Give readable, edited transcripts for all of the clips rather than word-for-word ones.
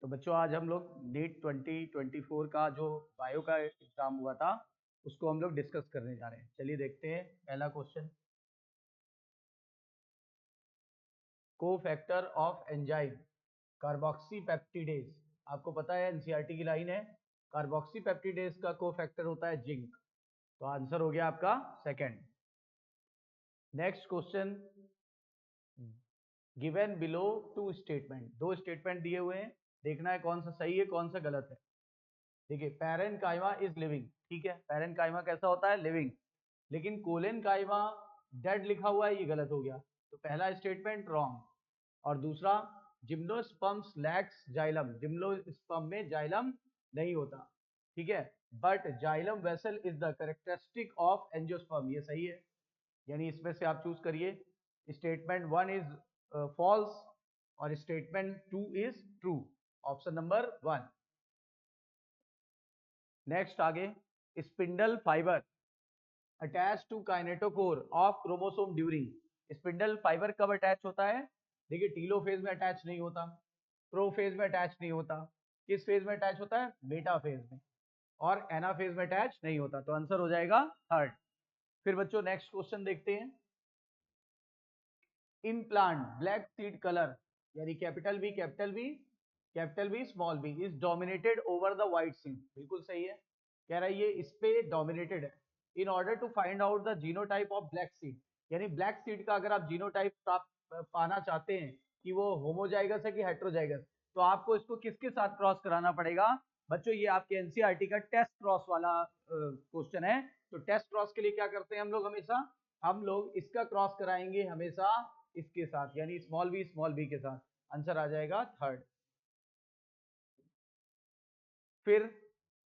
तो बच्चों आज हम लोग नीट 2024 का जो बायो का एग्जाम हुआ था उसको हम लोग डिस्कस करने जा रहे हैं। चलिए देखते हैं पहला question. Cofactor of enzyme carboxypeptidase. आपको पता है एनसीईआरटी की लाइन है, कार्बोक्सीपेप्टिडेज का कोफैक्टर होता है जिंक। तो आंसर हो गया आपका second. Next question, given below two statement. दो स्टेटमेंट दिए हुए हैं, देखना है कौन सा सही है कौन सा गलत है। देखिए पैरेनकाइमा इज लिविंग, ठीक है, पैरेनकाइमा कैसा होता है, लिविंग। लेकिन कोलेनकाइमा डेड लिखा हुआ है, ये गलत हो गया। तो पहला स्टेटमेंट रॉन्ग। और दूसरा, जिम्नोस्पर्म्स लैक्स जाइलम, जिम्नोस्पर्म में जाइलम नहीं होता, ठीक है, but xylem vessel is the characteristic of angiosperm, ये सही है। यानी इसमें से आप चूज करिए। स्टेटमेंट वन इज फॉल्स और statement two is true, option number one. Next आगे, spindle fibre attach to kinetochore of chromosome during. Spindle fibre कब अटैच होता है? देखिए टीलोफेज में अटैच नहीं होता, प्रोफेज में अटैच नहीं होता, किस फेज में अटैच होता है? बीटा फेज में। और एनाफेज में अटैच नहीं होता, तो आंसर हो जाएगा थर्ड। फिर बच्चों नेक्स्ट क्वेश्चन देखते हैं। In plant black seed colour, यानी capital B small B is dominated over the white seed, बिल्कुल सही है। कह रहा है ये इस पे डोमिनेटेड है। In order to find out the genotype of black seed, यानी ब्लैक सीड का अगर आप जीनोटाइप पाना चाहते हैं कि वो होमोजाइगस है कि हेट्रोजाइगस, तो आपको इसको किसके साथ क्रॉस कराना पड़ेगा? बच्चों ये आपके एनसीईआरटी का टेस्ट क्रॉस वाला क्वेश्चन है। तो टेस्ट क्रॉस के लिए क्या करते हैं हम लोग हमेशा? हम लोग इसका क्रॉस कराएंगे हमेशा इसके साथ, यानी स्मॉल बी के साथ। आंसर आ जाएगा थर्ड। फिर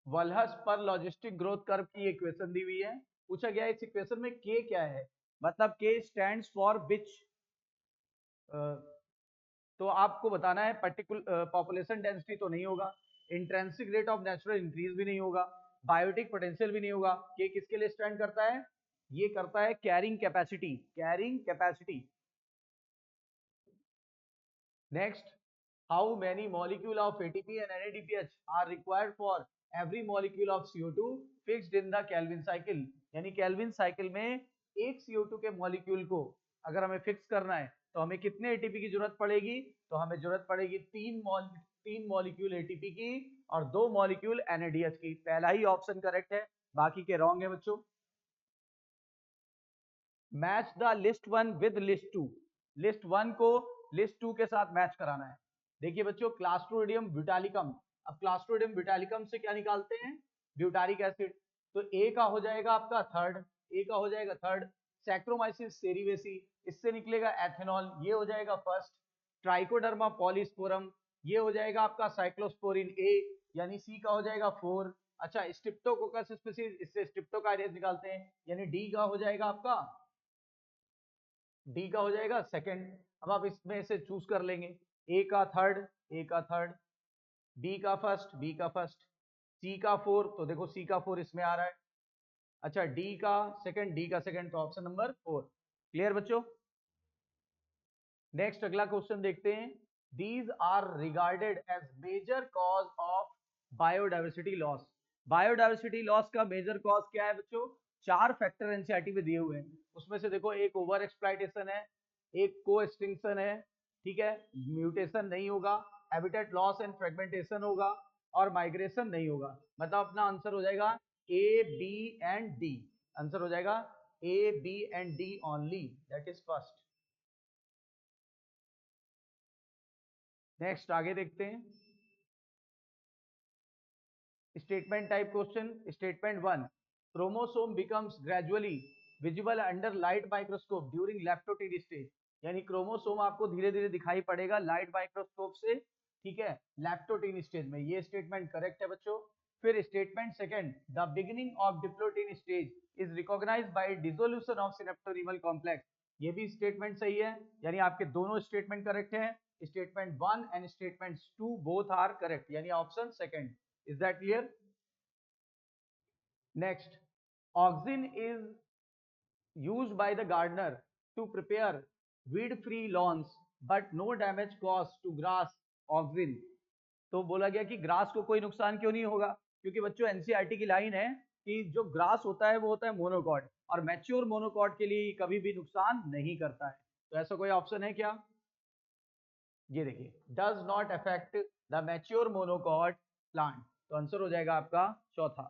वलहस पर लॉजिस्टिक ग्रोथ कर्व की इक्वेशन दी हुई है। पूछा गया इस इक्वेशन में के क्या है, मतलब के स्टैंड्स फॉर विच। तो आपको बताना है पर्टिकुलर पॉपुलेशन डेंसिटी तो नहीं होगा, intrinsic rate of natural increase भी नहीं होगा, बायोटिक पोटेंशियल भी नहीं होगा। के किसके लिए स्टैंड करता है? ये करता है carrying capacity, carrying capacity. Next, how many molecule of ATP and NADPH are required for every molecule of CO2 fixed in the Kelvin cycle? यानी केल्विन साइकिल में एक CO2 के मॉलिक्यूल को अगर हमें फिक्स करना है तो हमें कितने एटीपी की जरूरत पड़ेगी? तो हमें जरूरत पड़ेगी तीन मॉलिक्यूल एटीपी की और 2 मॉलिक्यूल NADH की। पहला ही ऑप्शन करेक्ट है, बाकी के रॉन्ग है बच्चों। Match the list one with list two, list one को लिस्ट टू के साथ मैच कराना है। देखिए बच्चों क्लास्ट्रोडियम ब्यूटालिकम, अब क्लास्ट्रोडियम ब्यूटालिकम से क्या निकालते हैं? Butyric acid. तो ए का हो जाएगा आपका थर्ड, ए का हो जाएगा थर्ड। सैक्रोमाइसिस सेरिवेसी, इससे निकलेगा एथेनॉल, ये हो जाएगा फर्स्ट। ट्राइकोडर्मा पॉलीस्पोरम, ये हो जाएगा आपका साइक्लोस्पोरिन ए, यानी सी का हो जाएगा फोर। अच्छा स्ट्रिप्टोकोकस स्पीसीज, इससे स्ट्रिप्टोकाइनेज निकालते हैं, यानी डी का हो जाएगा आपका, डी का हो जाएगा सेकंड। अब आप इसमें से चूज कर लेंगे, ए का थर्ड, ए का थर्ड, बी का फर्स्ट, बी का फर्स्ट, सी का फोर, तो देखो सी का फोर इसमें आ रहा है। अच्छा डी का सेकंड, डी का सेकंड, तो ऑप्शन नंबर फोर। क्लियर बच्चों? नेक्स्ट अगला क्वेश्चन देखते हैं। These are regarded as major cause of biodiversity loss. Biodiversity loss का मेजर कॉज क्या है बच्चों? चार फैक्टर एनसीईआरटी में दिए हुए हैं, उसमें से देखो एक ओवर एक्सप्लॉइटेशन है, एक को एक्सटिंक्शन है, ठीक है, म्यूटेशन नहीं होगा, हैबिटेट लॉस एंड फ्रेगमेंटेशन होगा, और माइग्रेशन नहीं होगा। मतलब अपना आंसर हो जाएगा A B and D. Answer हो जाएगा A B and D only, that is first. Next आगे देखते हैं। Statement type question. Statement one, chromosome becomes gradually visible under light microscope during leptotene stage, यानी क्रोमोसोम आपको धीरे धीरे दिखाई पड़ेगा लाइट माइक्रोस्कोप से, ठीक है, लेप्टोटीन स्टेज में। ये स्टेटमेंट करेक्ट है बच्चों। फिर statement second, the beginning of diplotene stage is recognised by dissolution of synaptonemal complex, ये भी स्टेटमेंट सही है, यानी आपके दोनों स्टेटमेंट करेक्ट हैं। Statement one and statement two both are correct, यानी option second. Is that clear? Next, auxin is used by the gardener to prepare weed-free lawns, but no damage caused to grass auxin. तो बोला गया कि grass को कोई नुकसान क्यों नहीं होगा, क्योंकि बच्चों एनसीईआरटी की लाइन है कि जो ग्रास होता है वो होता है मोनोकॉट, और मैच्योर मोनोकॉट के लिए कभी भी नुकसान नहीं करता है। तो ऐसा कोई ऑप्शन है क्या? ये देखिए, does not affect the mature monocot plant, तो आंसर हो जाएगा आपका चौथा।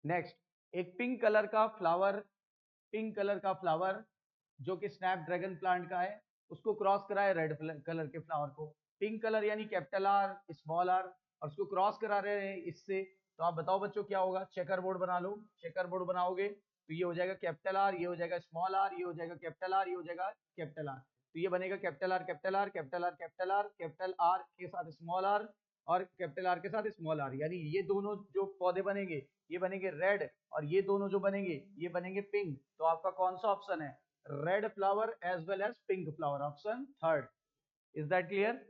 नेक्स्ट, एक पिंक कलर का फ्लावर, पिंक कलर का फ्लावर जो कि स्नैप ड्रैगन प्लांट का है, उसको क्रॉस करा है रेड कलर के फ्लावर को। पिंक कलर यानी कैपिटल आर स्मॉल आर, और उसको क्रॉस करा रहे हैं इससे। तो आप बताओ बच्चों क्या होगा? चेकर बोर्ड बना लो। चेकर बोर्ड बनाओगे तो ये हो जाएगा कैपिटल आर, ये हो जाएगा स्मॉल आर, ये हो जाएगा कैपिटल आर, ये हो जाएगा कैपिटल आर। तो ये बनेगा capital R capital R capital R capital R, capital R के साथ स्मॉल आर और कैपिटल आर के साथ स्मॉल आर, यानी ये दोनों जो पौधे बनेंगे ये बनेंगे रेड, और ये दोनों जो बनेंगे ये बनेंगे पिंक। तो आपका कौन सा ऑप्शन है? Red flower as well as pink flower, option third. Is that clear?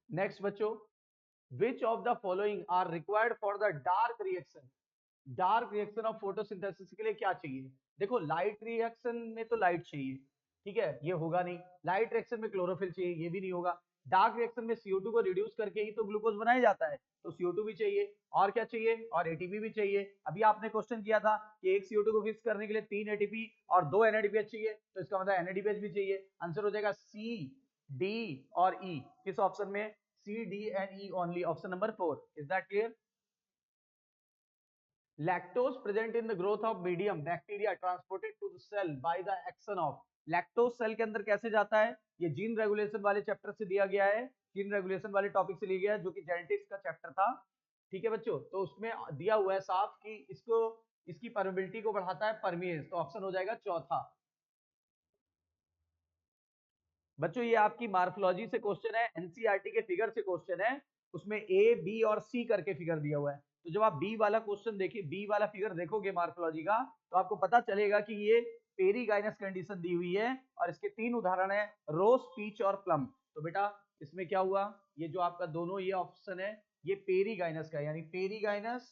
Next बच्चों, which of the following are required for the dark reaction? Dark reaction of photosynthesis के लिए क्या चाहिए? देखो, लाइट रिएक्शन में तो लाइट चाहिए, ठीक है, ये होगा नहीं। लाइट रिएक्शन में क्लोरोफिल चाहिए, ये भी नहीं होगा। डार्क रिएक्शन में CO2 को रिड्यूस करके ही तो ग्लूकोज बनाया जाता है, तो CO2 भी चाहिए। और क्या चाहिए? और ATP भी चाहिए। अभी आपने क्वेश्चन किया था कि एक CO2 को फिक्स करने के लिए 3 ATP और 2 NADPH चाहिए, तो इसका मतलब NADPH भी चाहिए। आंसर हो जाएगा C, D और E। किस ऑप्शन में? C, D and E only, option number 4। Is that clear? Lactose present in the growth of medium bacteria transported to the cell by the action of. Lactose cell के अंदर कैसे जाता है? ये gene regulation वाले chapter से दिया गया है, जीन रेगुलेशन वाले टॉपिक से लिया गया है, जो कि जेनेटिक्स का चैप्टर था। ठीक है बच्चों, तो उसमें दिया हुआ है साफ कि इसको, इसकी परमेबिलिटी को बढ़ाता है परमेज, तो ऑप्शन हो जाएगा चौथा। बच्चों ये आपकी मार्फोलॉजी से क्वेश्चन है, एनसीईआरटी के फिगर से क्वेश्चन है, उसमें ए बी और सी करके फिगर दिया हुआ है। तो जब आप बी वाला क्वेश्चन देखिए, बी वाला फिगर देखोगे मार्फोलॉजी का, तो आपको पता चलेगा कि ये पेरीगाइनस कंडीशन दी हुई है, और इसके 3 उदाहरण है, रोज, पीच और प्लम। तो बेटा इसमें क्या हुआ? ये जो आपका दोनों ये ऑप्शन है, ये पेरीगाइनस का, यानी perigynous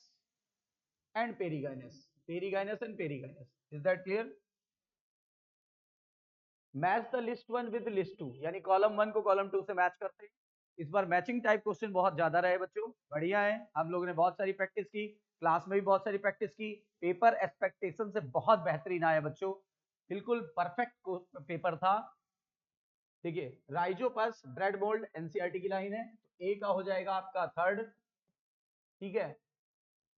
and perigynous, perigynous and perigynous. Is that clear? Match the list one with list two, यानी कॉलम वन को कॉलम टू से मैच करते हैं। इस बार मैचिंग टाइप क्वेश्चन बहुत ज्यादा रहे बच्चों, बढ़िया है। हम लोगों ने बहुत सारी प्रैक्टिस की, क्लास में भी बहुत सारी प्रैक्टिस की, पेपर एक्सपेक्टेशन से बहुत बेहतरीन आया बच्चों, बिल्कुल परफेक्ट पेपर था। देखिए, राइजोपस ब्रेड मोल्ड एनसीईआरटी की लाइन है, तो ए का हो जाएगा आपका थर्ड, ठीक है।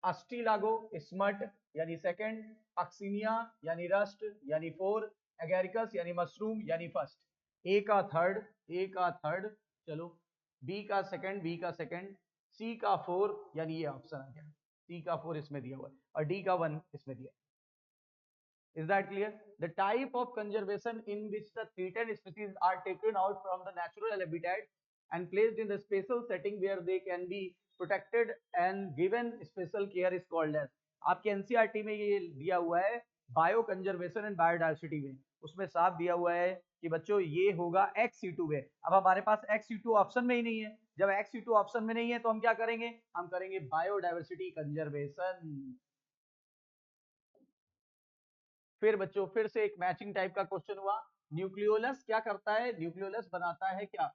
अस्टिलागो स्मट यानी सेकंड, अक्सिनिया यानी रस्ट यानी फोर, एगेरिकस यानी मशरूम यानी फर्स्ट। ए का थर्ड, ए का थर्ड, चलो बी का सेकंड, बी का सेकंड, सी का फोर, यानी ये ऑप्शन आ गया, सी का फोर इसमें दिया हुआ है, और डी का वन इसमें दिया। Is that clear? The type of conservation in which the threatened species are taken out from the natural habitat and placed in the special setting where they can be protected and given special care is called as। आपके NCERT में ये दिया हुआ है bio conservation and biodiversity में, उसमें साफ दिया हुआ है कि बच्चों ये होगा XC2 में। अब हमारे पास XC2 ऑप्शन में ही नहीं है, जब XC2 ऑप्शन में नहीं है तो हम क्या करेंगे? हम करेंगे बायोडाइवर्सिटी कंजर्वेशन। फिर बच्चों फिर से एक मैचिंग टाइप का क्वेश्चन हुआ। न्यूक्लियोलस क्या करता है? न्यूक्लियोलस बनाता है क्या?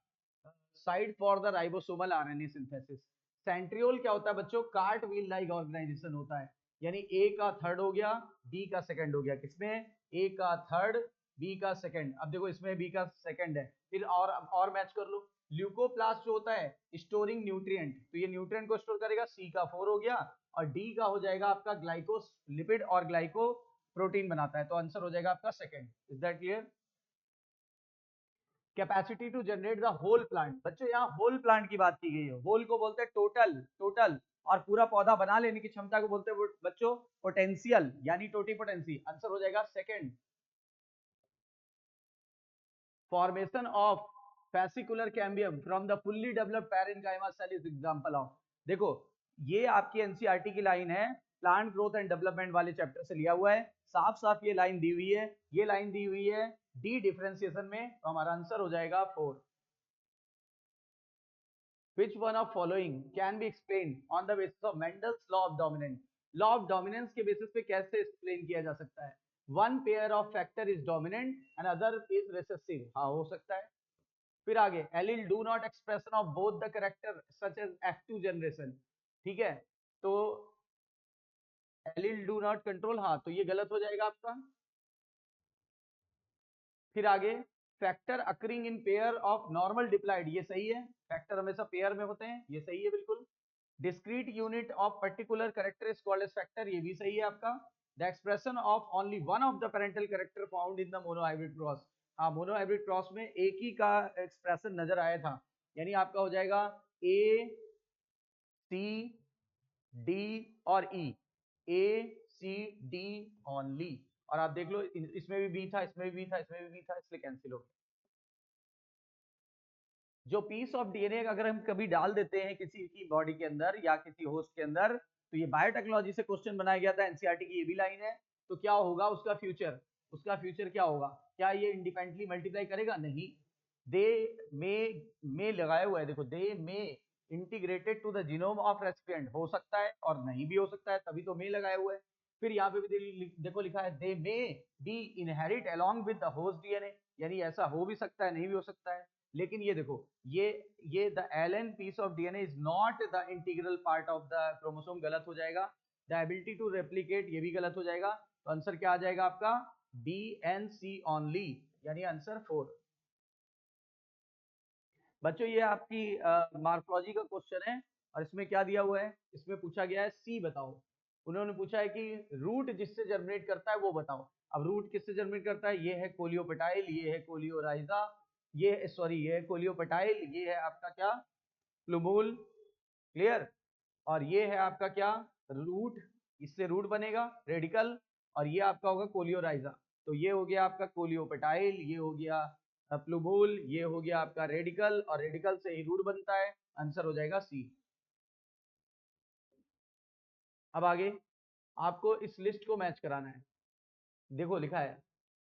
Side for the ribosomal RNA synthesis. Centriole क्या होता है बच्चों? कार्ट व्हील लाइक ऑर्गेनाइजेशन होता है, यानी ए का थर्ड हो गया, बी का सेकंड हो गया। किसमें? ए का थर्ड, बी का सेकंड। अब देखो इसमें बी का सेकंड है, फिर और मैच कर लो। ल्यूकोप्लास्ट जो होता है स्टोरिंग न्यूट्रिएंट, तो ये न्यूट्रिएंट को स्टोर करेगा, सी का फोर हो गया, और डी का हो जाएगा आपका ग्लाइकोस लिपिड और ग्लाइको प्रोटीन बनाता है, तो आंसर हो जाएगा आपका second. Is that clear? Capacity to generate the whole plant, बच्चों यहाँ होल प्लांट की बात की गई है, होल को बोलते हैं टोटल, टोटल, और पूरा पौधा बना लेने की क्षमता को बोलते हैं बच्चों पोटेंशियल, यानी टोटीपोटेंसी। आंसर हो जाएगा second. Formation of fascicular cambium from the fully developed parenchyma cell is example of। देखो ये आपकी एनसीईआरटी की लाइन है, प्लांट ग्रोथ एंड डेवलपमेंट वाले चैप्टर से लिया हुआ है, साफ साफ ये लाइन दी हुई है, ये लाइन दी हुई है डी डिफरेंशिएशन में, तो हमारा आंसर हो जाएगा 4। Which one of following can be explained on the basis of Mendel's law of dominance? Law of dominance के बेसिस पे कैसे एक्सप्लेन किया जा सकता है? One pair of factor is dominant and other is recessive. हाँ हो सकता है। फिर आगे allele do not expression of both the character such as F2 generation, ठीक है, तो एलिल डू नॉट कंट्रोल, हाँ तो ये गलत हो जाएगा आपका। फिर आगे factor occurring in pair of normal diploid, ये सही है, फैक्टर हमेशा पेयर में होते हैं, ये सही है बिल्कुल। Discrete unit of particular character is called age factor, ये भी सही है आपका। The expression of only one of the parental character found in the monohybrid cross, हाँ मोनोहाइब्रिड क्रॉस में एक ही का एक्सप्रेशन नजर आया था, यानी आपका हो जाएगा ए सी डी और E, A C D only. और आप देख लो इसमें भी बी था, इसमें भी बी था, इसमें भी बी था, इसलिए कैंसिल हो गया। जो पीस ऑफ डीएनए अगर हम कभी डाल देते हैं किसी की बॉडी के अंदर या किसी होस्ट के अंदर, तो ये बायोटेक्नोलॉजी से क्वेश्चन बनाया गया था, एनसीईआरटी की ये भी लाइन है, तो क्या होगा उसका फ्यूचर, उसका फ्यूचर क्या होगा, क्या ये इंडिपेंडेंटली मल्टीप्लाई करेगा, नहीं। दे मे लगाया हुआ है, देखो they may integrated to the genome of recipient, हो सकता है और नहीं भी हो सकता है, तभी तो मे लगाया हुआ है। फिर यहाँ पे भी देखो लिखा है they may be inherit along with the host DNA, यानी ऐसा हो भी सकता है नहीं भी हो सकता है। लेकिन ये देखो ये the alien piece of DNA is not the integral part of the chromosome, गलत हो जाएगा। द एबिलिटी टू रेप्लिकेट, ये भी गलत हो जाएगा। तो आंसर क्या आ जाएगा आपका, बी एन सी ओनली, यानी आंसर 4। बच्चों ये आपकी मार्फोलॉजी का क्वेश्चन है, और इसमें क्या दिया हुआ है, इसमें पूछा गया है सी बताओ। उन्होंने पूछा है कि रूट जिससे जर्मिनेट करता है वो बताओ। अब रूट किससे जर्मिनेट करता है, ये है कोलियोपेटाइल, ये है कोलियोराइजा, ये सॉरी ये है कोलियोपेटाइल, ये है आपका क्या, प्लूमूल, क्लियर। और ये है आपका क्या, रूट, इससे रूट बनेगा रेडिकल, और ये आपका होगा कोलियोराइजा। तो ये हो गया आपका कोलियोपेटाइल, ये हो गया प्लूमूल, ये हो गया आपका रेडिकल, और रेडिकल से ही रूट बनता है, आंसर हो जाएगा सी। अब आगे आपको इस लिस्ट को मैच कराना है। देखो लिखा है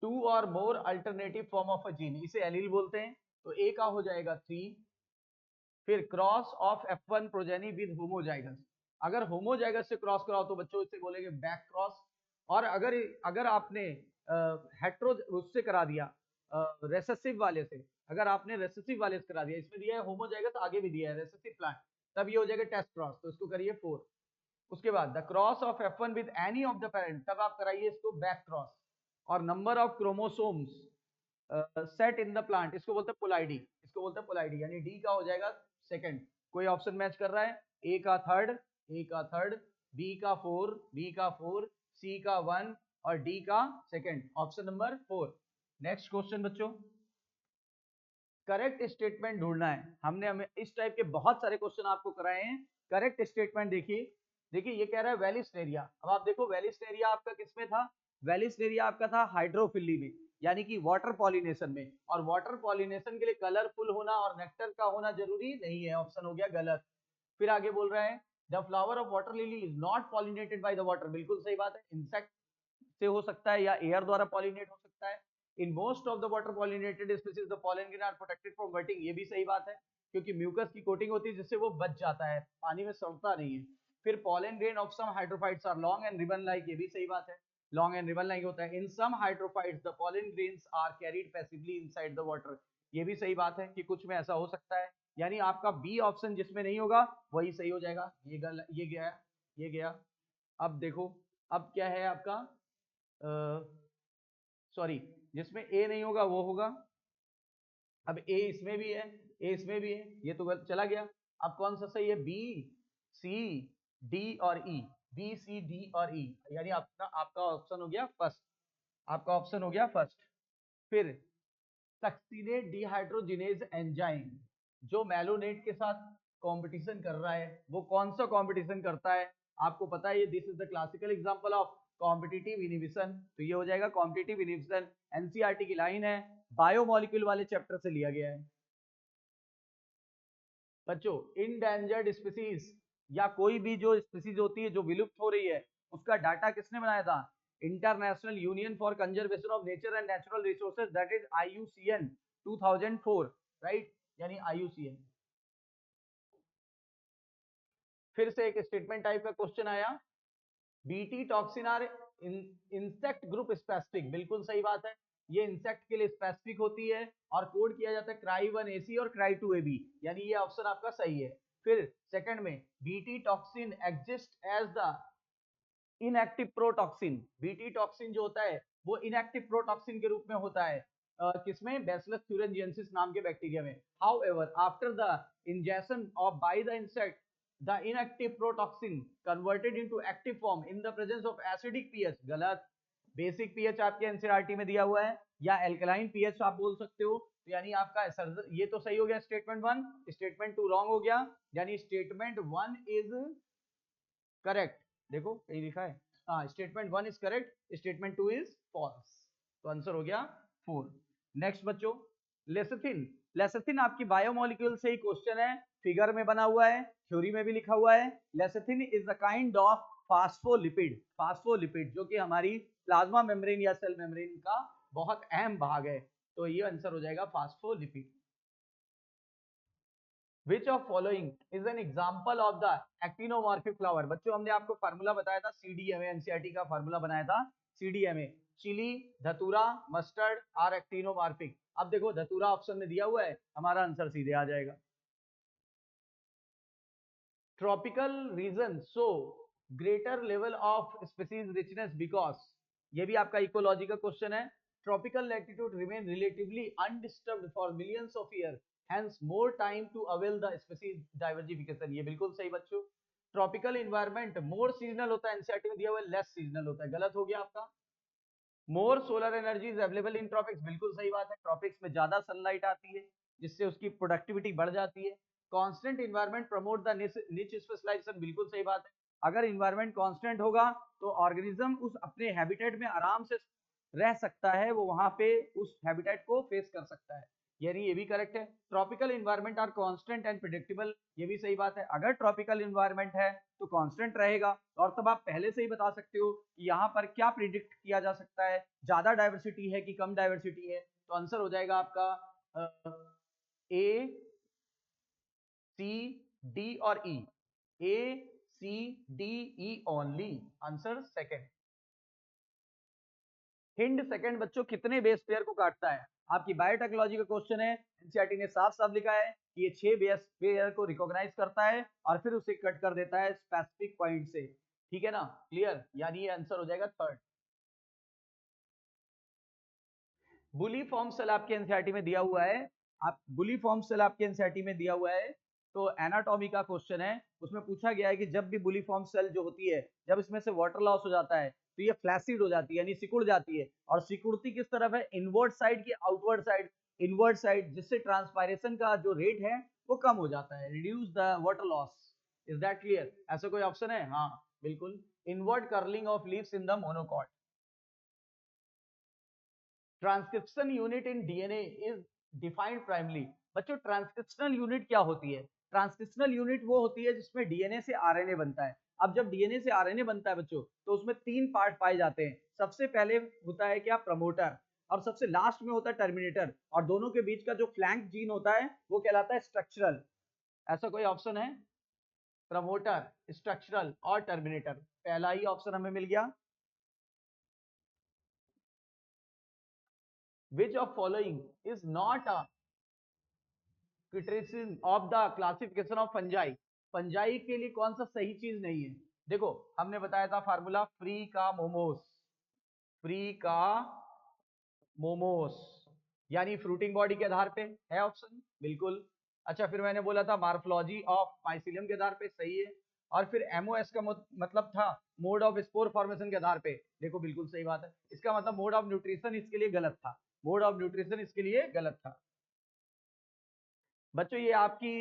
two or more alternative form of a gene, इसे एलील बोलते हैं, तो ए का हो जाएगा 3। फिर cross of F1 progeny with homozygous, अगर होमोजाइगस से क्रॉस कराओ तो बच्चों इससे बोलेंगे बैक क्रॉस। और अगर अगर आपने हेट्रो उससे करा दिया रेसेसिव वाले से, अगर आपने रेसेसिव वाले से करा दिया, इसमें दिया है होमोजाइगस, आगे भी दिया है रेसेसिव प्लांट, तब ये हो जाएगा टेस्ट क्रॉस, तो इसको करिए 4। उसके बाद the cross of F1 with any of the parent, तब आप कराइए इसको बैक क्रॉस। और number of chromosomes set in the plant, इसको बोलते हैं पोलाइडी, इसको बोलते हैं पोलाइडी, यानी डी का हो जाएगा सेकंड। कोई ऑप्शन मैच कर रहा है, ए का थर्ड, ए का थर्ड, बी का 4, बी का 4, सी का 1 और डी का second, option number 4। Next question बच्चों, करेक्ट स्टेटमेंट ढूंढना है, हमने हमें इस टाइप के बहुत सारे क्वेश्चन आपको कराए हैं। करेक्ट स्टेटमेंट देखिए, देखिए ये कह रहा है वेलिस्टेरिया, अब आप देखो वेलिस्टेरिया आपका किसमें था, वेलिस्टेरिया आपका था हाइड्रोफिली में, यानी कि वाटर पॉलिनेशन में, और वाटर पॉलिनेशन के लिए कलरफुल होना और नेक्टर का होना जरूरी नहीं है, ऑप्शन हो गया गलत। फिर आगे बोल रहा है the flower of water lily is not pollinated by the water, बिल्कुल सही बात है, इंसेक्ट से हो सकता है या एयर द्वारा पॉलिनेट हो सकता है। In most of the water pollinated species the pollen grain are protected from wetting, ये भी सही बात है, क्योंकि म्यूकस की कोटिंग होती है जिससे वो बच जाता है, पानी में सड़ता नहीं है। फिर pollen grain of some hydrophytes are long and ribbon like, ये भी सही बात है, लॉन्ग एंड रिबन लाइक होता है। In some hydrophytes the pollen grains are carried passively inside the water, ये भी सही बात है कि कुछ में ऐसा हो सकता है, यानी आपका बी ऑप्शन जिसमें नहीं होगा वही सही हो जाएगा। ये गया, ये गया। अब देखो, अब क्या है आपका, सॉरी जिसमें ए नहीं होगा वो होगा। अब ए इसमें भी है, ए इसमें भी है, ये तो चला गया। अब कौन सा सही है, बी सी डी और ई, बी सी डी और ई, यानी आपका आपका ऑप्शन हो गया फर्स्ट, आपका ऑप्शन हो गया फर्स्ट। फिर सक्सीनेट डिहाइड्रोजिनेज एंजाइम जो मेलोनेट के साथ कंपटीशन कर रहा है, वो कौन सा कंपटीशन करता है, आपको पता है, ये this is the classical example of competitive inhibition, तो ये हो जाएगा कॉम्पिटिटिव इनहिबिशन, एनसीईआरटी की लाइन है, बायोमोलिक्यूल वाले चैप्टर से लिया गया है। बच्चों इंडेंजर्ड स्पीसीज या कोई भी जो स्पीसीज होती है जो विलुप्त हो रही है, उसका डाटा किसने बनाया था, International Union for Conservation of Nature and Natural Resources, that is IUCN 2004, right, यानी IUCN। फिर से एक स्टेटमेंट टाइप का क्वेश्चन आया, Bt toxin are insect group specific, बिल्कुल सही बात है, ये इंसेक्ट के लिए स्पेसिफिक होती है और कोड किया जाता है cry1ac और cry2ab, यानी ये ऑप्शन आपका सही है। फिर सेकंड में Bt toxin exist as the inactive protoxin, Bt toxin जो होता है वो इनएक्टिव प्रोटॉक्सिन के रूप में होता है किसमें, बैसिलस thuringiensis नाम के बैक्टीरिया में। However after the injection of by the insect the inactive protoxin converted into active form in the presence of acidic pH. गलत, बेसिक पीएच आपके एनसीईआरटी में दिया हुआ है या एल्कलाइन पीएच आप बोल सकते हो, तो यानी आपका ये तो सही हो गया स्टेटमेंट 1, स्टेटमेंट 2 रॉन्ग हो गया, यानी स्टेटमेंट 1 इज करेक्ट। देखो कहीं लिखा है, हाँ statement 1 is correct, statement 2 is false, तो आंसर हो गया 4। नेक्स्ट बच्चों, लेसेथिन, लेसेथिन आपकी बायोमोलिक्यूल से ही क्वेश्चन है, फिगर में बना हुआ है, थ्योरी में भी लिखा हुआ है। Lecithin is the kind of phospholipid, phospholipid जो कि हमारी प्लाज्मा मेम्ब्रेन या सेल मेम्ब्रेन का बहुत अहम भाग है, तो ये आंसर हो जाएगा phospholipid. Which of following is an example of the actinomorphic flower? बच्चों हमने आपको फार्मूला बताया था CDMA, एनसीईआरटी का फार्मूला बनाया था CDMA, चिली, धतूरा, मस्टर्ड और एक्टिनोमॉर्फिक। अब देखो धतूरा ऑप्शन में दिया हुआ है, हमारा आंसर सीधे आ जाएगा। Tropical region so greater level of species richness because, ये भी आपका इकोलॉजी का क्वेश्चन है। Tropical latitude remain relatively undisturbed for millions of year, hence more time to avail the species diversification। ये बिल्कुल सही बच्चों। ट्रॉपिकल इन्वायरमेंट मोर सीजनल होता है, एनसीईआरटी में दिया हुआ है लेस सीजनल होता है, गलत हो गया आपका। More solar energy is available in tropics, बिल्कुल सही बात है, ट्रॉपिक्स में ज्यादा सनलाइट आती है जिससे उसकी प्रोडक्टिविटी बढ़ जाती है। कांस्टेंट इन्वायरमेंट प्रमोट द निच स्पेशलाइजेशन, बिल्कुल सही बात है, अगर इन्वायरमेंट कांस्टेंट होगा तो ऑर्गेनिज्म उस अपने हैबिटेट में आराम से रह सकता है, वो वहां पे उस हैबिटेट को फेस कर सकता है, यानी ये भी करेक्ट है। Tropical environment are constant and predictable, ये भी सही बात है, अगर ट्रॉपिकल इन्वायरमेंट है तो कांस्टेंट रहेगा, और तब आप पहले से ही बता सकते हो कि यहाँ पर क्या प्रिडिक्ट किया जा सकता है, ज्यादा डाइवर्सिटी है कि कम डाइवर्सिटी है, तो आंसर हो जाएगा आपका ए, सी, डी और E, A, C, D, E only, answer second. हिंड सेकंड बच्चों कितने बेस पेयर को काटता है, आपकी बायोटेक्नोलॉजी का क्वेश्चन है, एनसीईआरटी ने साफ साफ लिखा है कि ये 6 बेस पेयर को रिकॉग्नाइज करता है और फिर उसे कट कर देता है स्पेसिफिक पॉइंट से, ठीक है ना, क्लियर, यानी ये आंसर हो जाएगा थर्ड। बुली फॉर्म सेल आपके एनसीईआरटी में दिया हुआ है, आप बुली फॉर्म सेल आपके एनसीईआरटी में दिया हुआ है, तो एनाटॉमी का क्वेश्चन है, उसमें पूछा गया है कि जब भी बुली फॉर्म सेल जो होती है, जब इसमें से वाटर लॉस हो जाता है तो ये फ्लैसिड हो जाती है, यानी सिकुड़ जाती है, और सिकुड़ती किस तरफ है, इनवर्ड साइड की आउटवर्ड साइड, इनवर्ड साइड, जिससे ट्रांसपायरेशन का जो रेट है वो कम हो जाता है, reduce the water loss. Is that clear? ऐसा कोई ऑप्शन है? हाँ बिल्कुल, inward curling of leaves in the monocot. Transcription unit in DNA is defined primarily, बच्चों ट्रांसक्रिप्शनल यूनिट क्या होती है, ट्रांसक्रिप्शनल यूनिट वो होती है जिसमें डीएनए से आरएनए बनता है। अब जब डीएनए से आरएनए बनता है बच्चों, तो उसमें 3 पार्ट पाए जाते हैं, सबसे पहले होता है क्या, प्रमोटर, और सबसे लास्ट में होता है टर्मिनेटर, और दोनों के बीच का जो फ्लैंक जीन होता है वो कहलाता है स्ट्रक्चरल। ऐसा कोई ऑप्शन है? प्रमोटर, स्ट्रक्चरल और टर्मिनेटर, पहला ही ऑप्शन हमें मिल गया। Which of following is not a criterion of the classification of fungi, fungi के लिए कौन सा सही चीज नहीं है? देखो हमने बताया था फार्मूला फ्री का मोमोस, फ्री का मोमोस, यानी फ्रूटिंग बॉडी के आधार पे है ऑप्शन, बिल्कुल। अच्छा फिर मैंने बोला था मार्फोलॉजी ऑफ माइसिलियम के आधार पे, सही है। और फिर एमओएस का मतलब था मोड ऑफ स्पोर फॉर्मेशन के आधार पे, देखो बिल्कुल सही बात है, इसका मतलब मोड ऑफ न्यूट्रिशन इसके लिए गलत था, मोड ऑफ न्यूट्रिशन इसके लिए गलत था। बच्चों ये आपकी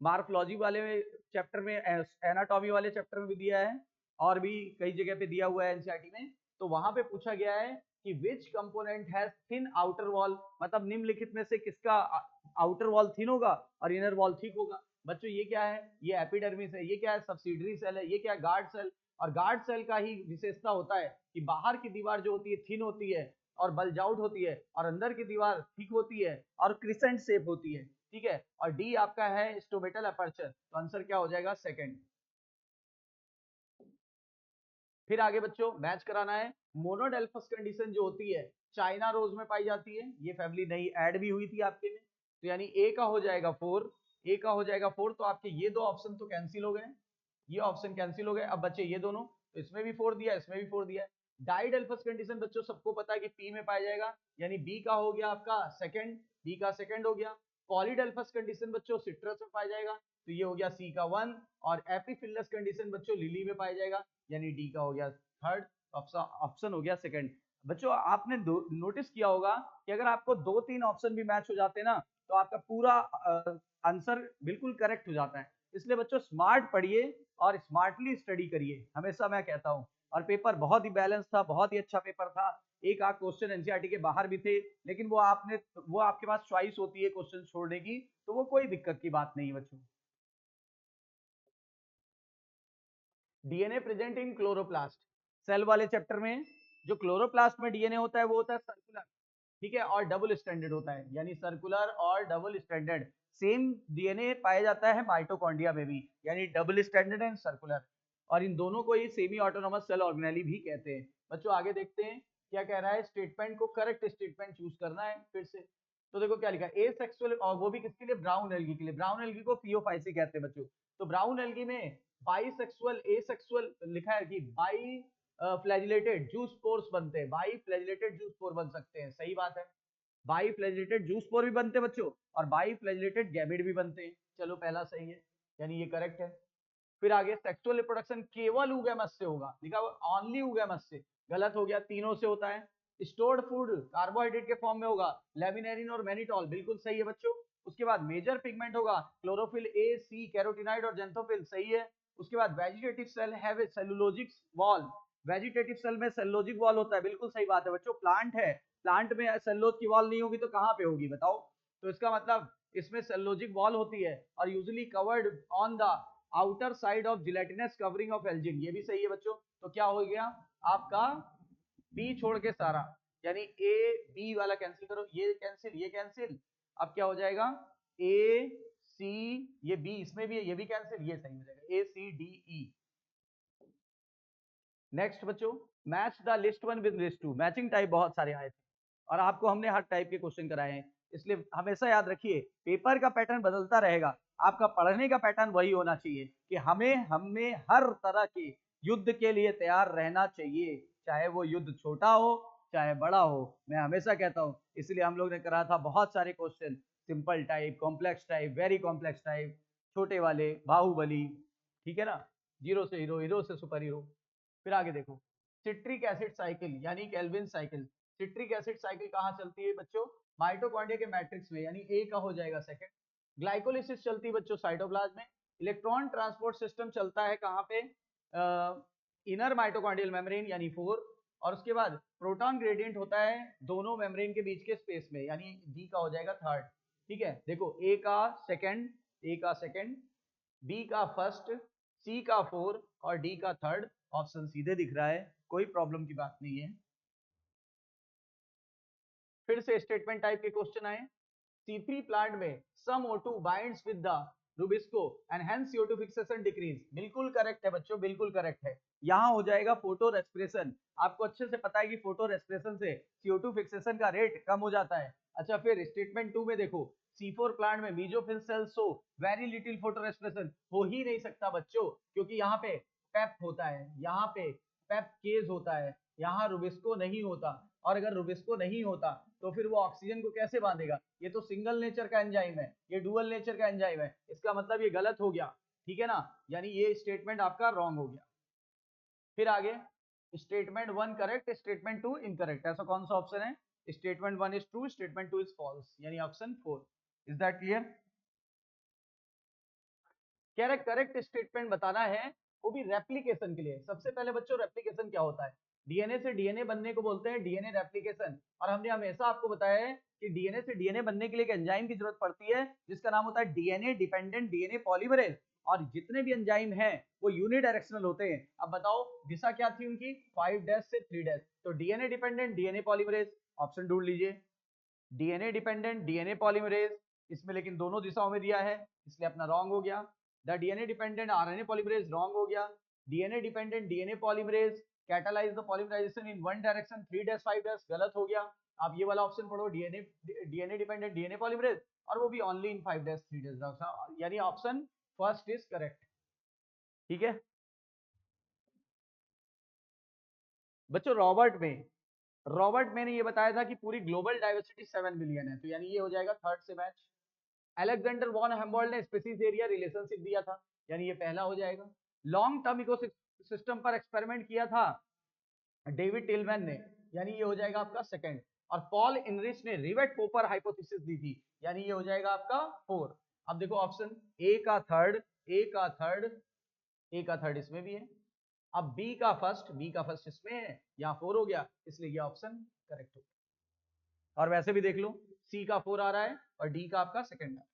मार्फोलॉजी वाले चैप्टर में, एनाटॉमी वाले चैप्टर में भी दिया है, और भी कई जगह पे दिया हुआ है एनसीईआरटी में, तो वहां पे पूछा गया है कि विच component has thin outer wall, मतलब निम्नलिखित में से किसका आउटर वॉल थिन होगा और इनर वॉल थिक होगा। बच्चों ये क्या है, ये एपिडर्मिस है, ये क्या है, सब्सिडरी सेल है, ये क्या है, गार्ड सेल। और गार्ड सेल का ही विशेषता होता है कि बाहर की दीवार जो होती है थिन होती है और बल्ज आउट होती है, और अंदर की दीवार थिक होती है और क्रिसेंट शेप होती है, ठीक है। और डी आपका है स्टोमेटल अपर्चर, तो आंसर क्या हो जाएगा, सेकंड। फिर आगे बच्चों मैच कराना है। मोनोडेल्फस कंडीशन जो होती है चाइना रोज में पाई जाती है, ये फैमिली नई ऐड भी हुई थी आपके में, तो यानी ए का हो जाएगा 4, ए का हो जाएगा 4, तो आपके ये दो ऑप्शन तो कैंसिल हो गए, ये ऑप्शन कैंसिल हो गए। अब बच्चे ये दोनों, तो इसमें भी 4 दिया, इसमें भी 4 दिया। डाइडेल्फस कंडीशन बच्चों सबको पता है कि पी में पाया जाएगा, यानी बी का हो गया आपका सेकंड, बी का सेकंड हो गया। पॉलीडेल्फस कंडीशन बच्चों सिट्रस में पाया जाएगा, तो ये हो गया सी का 1, और एपिफिलस कंडीशन बच्चों लिली में पाया जाएगा, यानी डी का हो गया थर्ड, ऑप्शन हो गया सेकंड। बच्चों आपने नोटिस किया होगा कि अगर आपको 2-3 ऑप्शन भी मैच हो जाते हैं ना, तो आपका पूरा आंसर बिल्कुल करेक्ट हो जाता है। इसलिए बच्चों स्मार्ट पढ़िए और स्मार्टली स्टडी करिए, हमेशा मैं कहता हूँ। और पेपर बहुत ही बैलेंस था, बहुत ही अच्छा पेपर था। एक आध क्वेश्चन एनसीईआरटी के बाहर भी थे, लेकिन वो आपके पास चॉइस होती है क्वेश्चन छोड़ने की, तो वो कोई दिक्कत की बात नहीं है बच्चों। DNA present in chloroplast, cell वाले चैप्टर में जो क्लोरोप्लास्ट में डीएनए होता है वो होता है सर्कुलर, ठीक है, और डबल स्टैंडर्ड होता है, यानी सर्कुलर और डबल स्टैंडर्ड। सेम डीएनए पाया जाता है माइटोकॉन्ड्रिया में भी, यानी डबल स्टैंडर्ड एंड सर्कुलर, और इन दोनों को ही सेमी ऑटोनोमस सेल ऑर्गेनेली भी कहते हैं। बच्चों आगे देखते हैं क्या कह रहा है, स्टेटमेंट को करेक्ट स्टेटमेंट चूज करना है फिर से। तो देखो क्या लिखा है, ए सेक्सुअल, और वो भी किसके लिए, ब्राउन एल्गी के लिए। ब्राउन एल्गी को पियोफाइसी कहते हैं बच्चों। तो ब्राउन एल्गी में बाइसेक्सुअल एसेक्सुअल लिखा है कि बाई फ्लैजिलेटेड जूस स्पोर्स बनते हैं, बाई फ्लैजिलेटेड जूस स्पोर बन सकते हैं, सही बात है। बाई फ्लैजिलेटेड जूस स्पोर भी बनते हैं बच्चों, और बाई फ्लैजिलेटेड गैमेट भी बनते हैं। चलो पहला सही है, यानी ये करेक्ट है। फिर आगे सेक्सुअल रिप्रोडक्शन केवल ऊगैमस से होगा, लिखा हुआ ओनली ऊगैमस से, गलत हो गया, तीनों से होता है। स्टोर्ड फूड कार्बोहाइड्रेट के फॉर्म में होगा, लेमिनेरिन और मैनिटॉल, बिल्कुल सही है बच्चों। उसके बाद मेजर पिगमेंट होगा क्लोरोफिल ए सी कैरोटिनाइड और जेंथोफिल, सही है। उसके बाद vegetative cell have a cellulosic wall, vegetative cell में सेलुलोजिक वॉल होता है, बिल्कुल सही बात है बच्चों। प्लांट है, प्लांट में सेलुलोज की वॉल नहीं होगी तो कहां पे होगी बताओ। तो इसका मतलब इसमें सेलुलोजिक वॉल होती है, और usually covered on the outer side of gelatinous covering of Elgin, ये भी सही है बच्चों। तो क्या हो गया आपका, बी छोड़ के सारा, यानी ए बी वाला कैंसिल करो, ये कैंसिल, ये कैंसिल। अब क्या हो जाएगा, ए सी, ये बी इसमें भी है, ये भी कैंसिल, ये सही हो जाएगा, A C D E. Next बच्चों, match the list one with list two, matching type बहुत सारे आए थे, और आपको हमने हर टाइप के क्वेश्चन कराए हैं। इसलिए हमेशा याद रखिए पेपर का पैटर्न बदलता रहेगा, आपका पढ़ने का पैटर्न वही होना चाहिए कि हमें हमें हर तरह के युद्ध के लिए तैयार रहना चाहिए, चाहे वो युद्ध छोटा हो चाहे बड़ा हो। मैं हमेशा कहता हूं, इसलिए हम लोग ने करा था बहुत सारे question, simple type, complex type, very complex type, छोटे वाले, बाहुबली, ठीक है ना, जीरो से हीरो, हीरो से सुपर हीरो। फिर आगे देखो, सिट्रिक एसिड साइकिल यानी Calvin cycle. Citric acid cycle कहाँ चलती है बच्चों, माइटोकॉन्ड्रिया के मैट्रिक्स में, यानी ए का हो जाएगा सेकंड। ग्लाइकोलिसिस चलती है बच्चों साइटोप्लाज्म में। इलेक्ट्रॉन ट्रांसपोर्ट सिस्टम चलता है कहाँ पे, इनर माइटोकॉन्ड्रियल मेम्ब्रेन यानी 4, और उसके बाद प्रोटॉन ग्रेडियंट होता है दोनों मेम्ब्रेन के बीच के स्पेस में, यानी डी का हो जाएगा थर्ड। ठीक है, देखो ए का सेकंड, ए का सेकंड, बी का फर्स्ट, सी का 4 और डी का थर्ड। ऑप्शन सीधे दिख रहा है, कोई प्रॉब्लम की बात नहीं है। फिर से स्टेटमेंट टाइप के क्वेश्चन आए। C3 प्लांट में सम O2 binds with the Rubisco and hence CO2 fixation decrease, बिल्कुल करेक्ट है बच्चों, बिल्कुल करेक्ट है। यहां हो जाएगा फोटो रेस्पिरेशन, आपको अच्छे से पता है कि फोटो रेस्पिरेशन से CO2 फिक्सेशन का रेट कम हो जाता है। अच्छा फिर स्टेटमेंट 2 में देखो, C4 प्लांट में mesophyll cells show very little photo respiration, हो ही नहीं सकता बच्चों, क्योंकि यहाँ पे पेप होता है, यहाँ पे पेप केज होता है, यहाँ रुबिस्को नहीं होता। और अगर रुबिस्को नहीं होता तो फिर वो ऑक्सीजन को कैसे बांधेगा, ये तो सिंगल नेचर का एंजाइम है, ये डुअल नेचर का एंजाइम है, इसका मतलब ये गलत हो गया, ठीक है ना, यानी ये स्टेटमेंट आपका रॉन्ग हो गया। फिर आगे, स्टेटमेंट 1 करेक्ट, स्टेटमेंट 2 इनकरेक्ट, ऐसा कौन सा ऑप्शन है, statement 1 is true, statement 2 is false, यानी ऑप्शन 4। Is that clear. कह रहे करेक्ट स्टेटमेंट बताना है, वो भी रेप्लिकेशन के लिए। सबसे पहले बच्चों रेप्लिकेशन क्या होता है, डीएनए से डीएनए बनने को बोलते हैं डीएनए रेप्लिकेशन। और हमने हमेशा आपको बताया है कि डीएनए से डीएनए बनने के लिए एक एंजाइम की जरूरत पड़ती है जिसका नाम होता है डीएनए डिपेंडेंट डीएनए पॉलीमरेज, और जितने भी एंजाइम हैं वो यूनिडायरेक्शनल होते हैं। अब बताओ दिशा क्या थी उनकी, 5' से 3', तो DNA dependent DNA polymerase, option ढूंढ लीजिए, डीएनए डिपेंडेंट डीएनए पॉलीमरेज, इसमें लेकिन दोनों दिशाओं में दिया है इसलिए अपना रॉन्ग हो गया। The DNA dependent RNA polymerase wrong हो गया। DNA dependent DNA polymerase catalyse the polymerisation in 1 direction 3-5 गलत हो गया। आप ये वाला ऑप्शन पढ़ो, डीएनए डिपेंडेंट डीएनए पॉलीमरेज, और वो भी ओनली इन 5-3 यानी ऑप्शन फर्स्ट इज करेक्ट। ठीक है बच्चों, रॉबर्ट में ने ये बताया था कि पूरी ग्लोबल डाइवर्सिटी 7 मिलियन है, तो यानी ये हो जाएगा थर्ड से मैच। अलेक्जेंडर वॉन हेम्बोल्ड ने स्पीसीज एरिया रिलेशनशिप दिया था, यानी ये पहला हो जाएगा। लॉन्ग टर्म इकोसिस्टम पर एक्सपेरिमेंट किया था डेविड टिलमैन ने, यानी ये हो जाएगा आपका सेकंड। और पॉल इनरिच ने रिवेट पोपर हाइपोथेसिस दी थी, यानी ये हो जाएगा आपका 4। अब देखो ऑप्शन ए का थर्ड, ए का थर्ड, ए का थर्ड इसमें भी है। अब बी का फर्स्ट इसमें है, यहाँ 4 हो गया, इसलिए ये ऑप्शन करेक्ट हो गया। और वैसे भी देख लो, सी का 4 आ रहा है और डी का आपका सेकंड आ रहा है।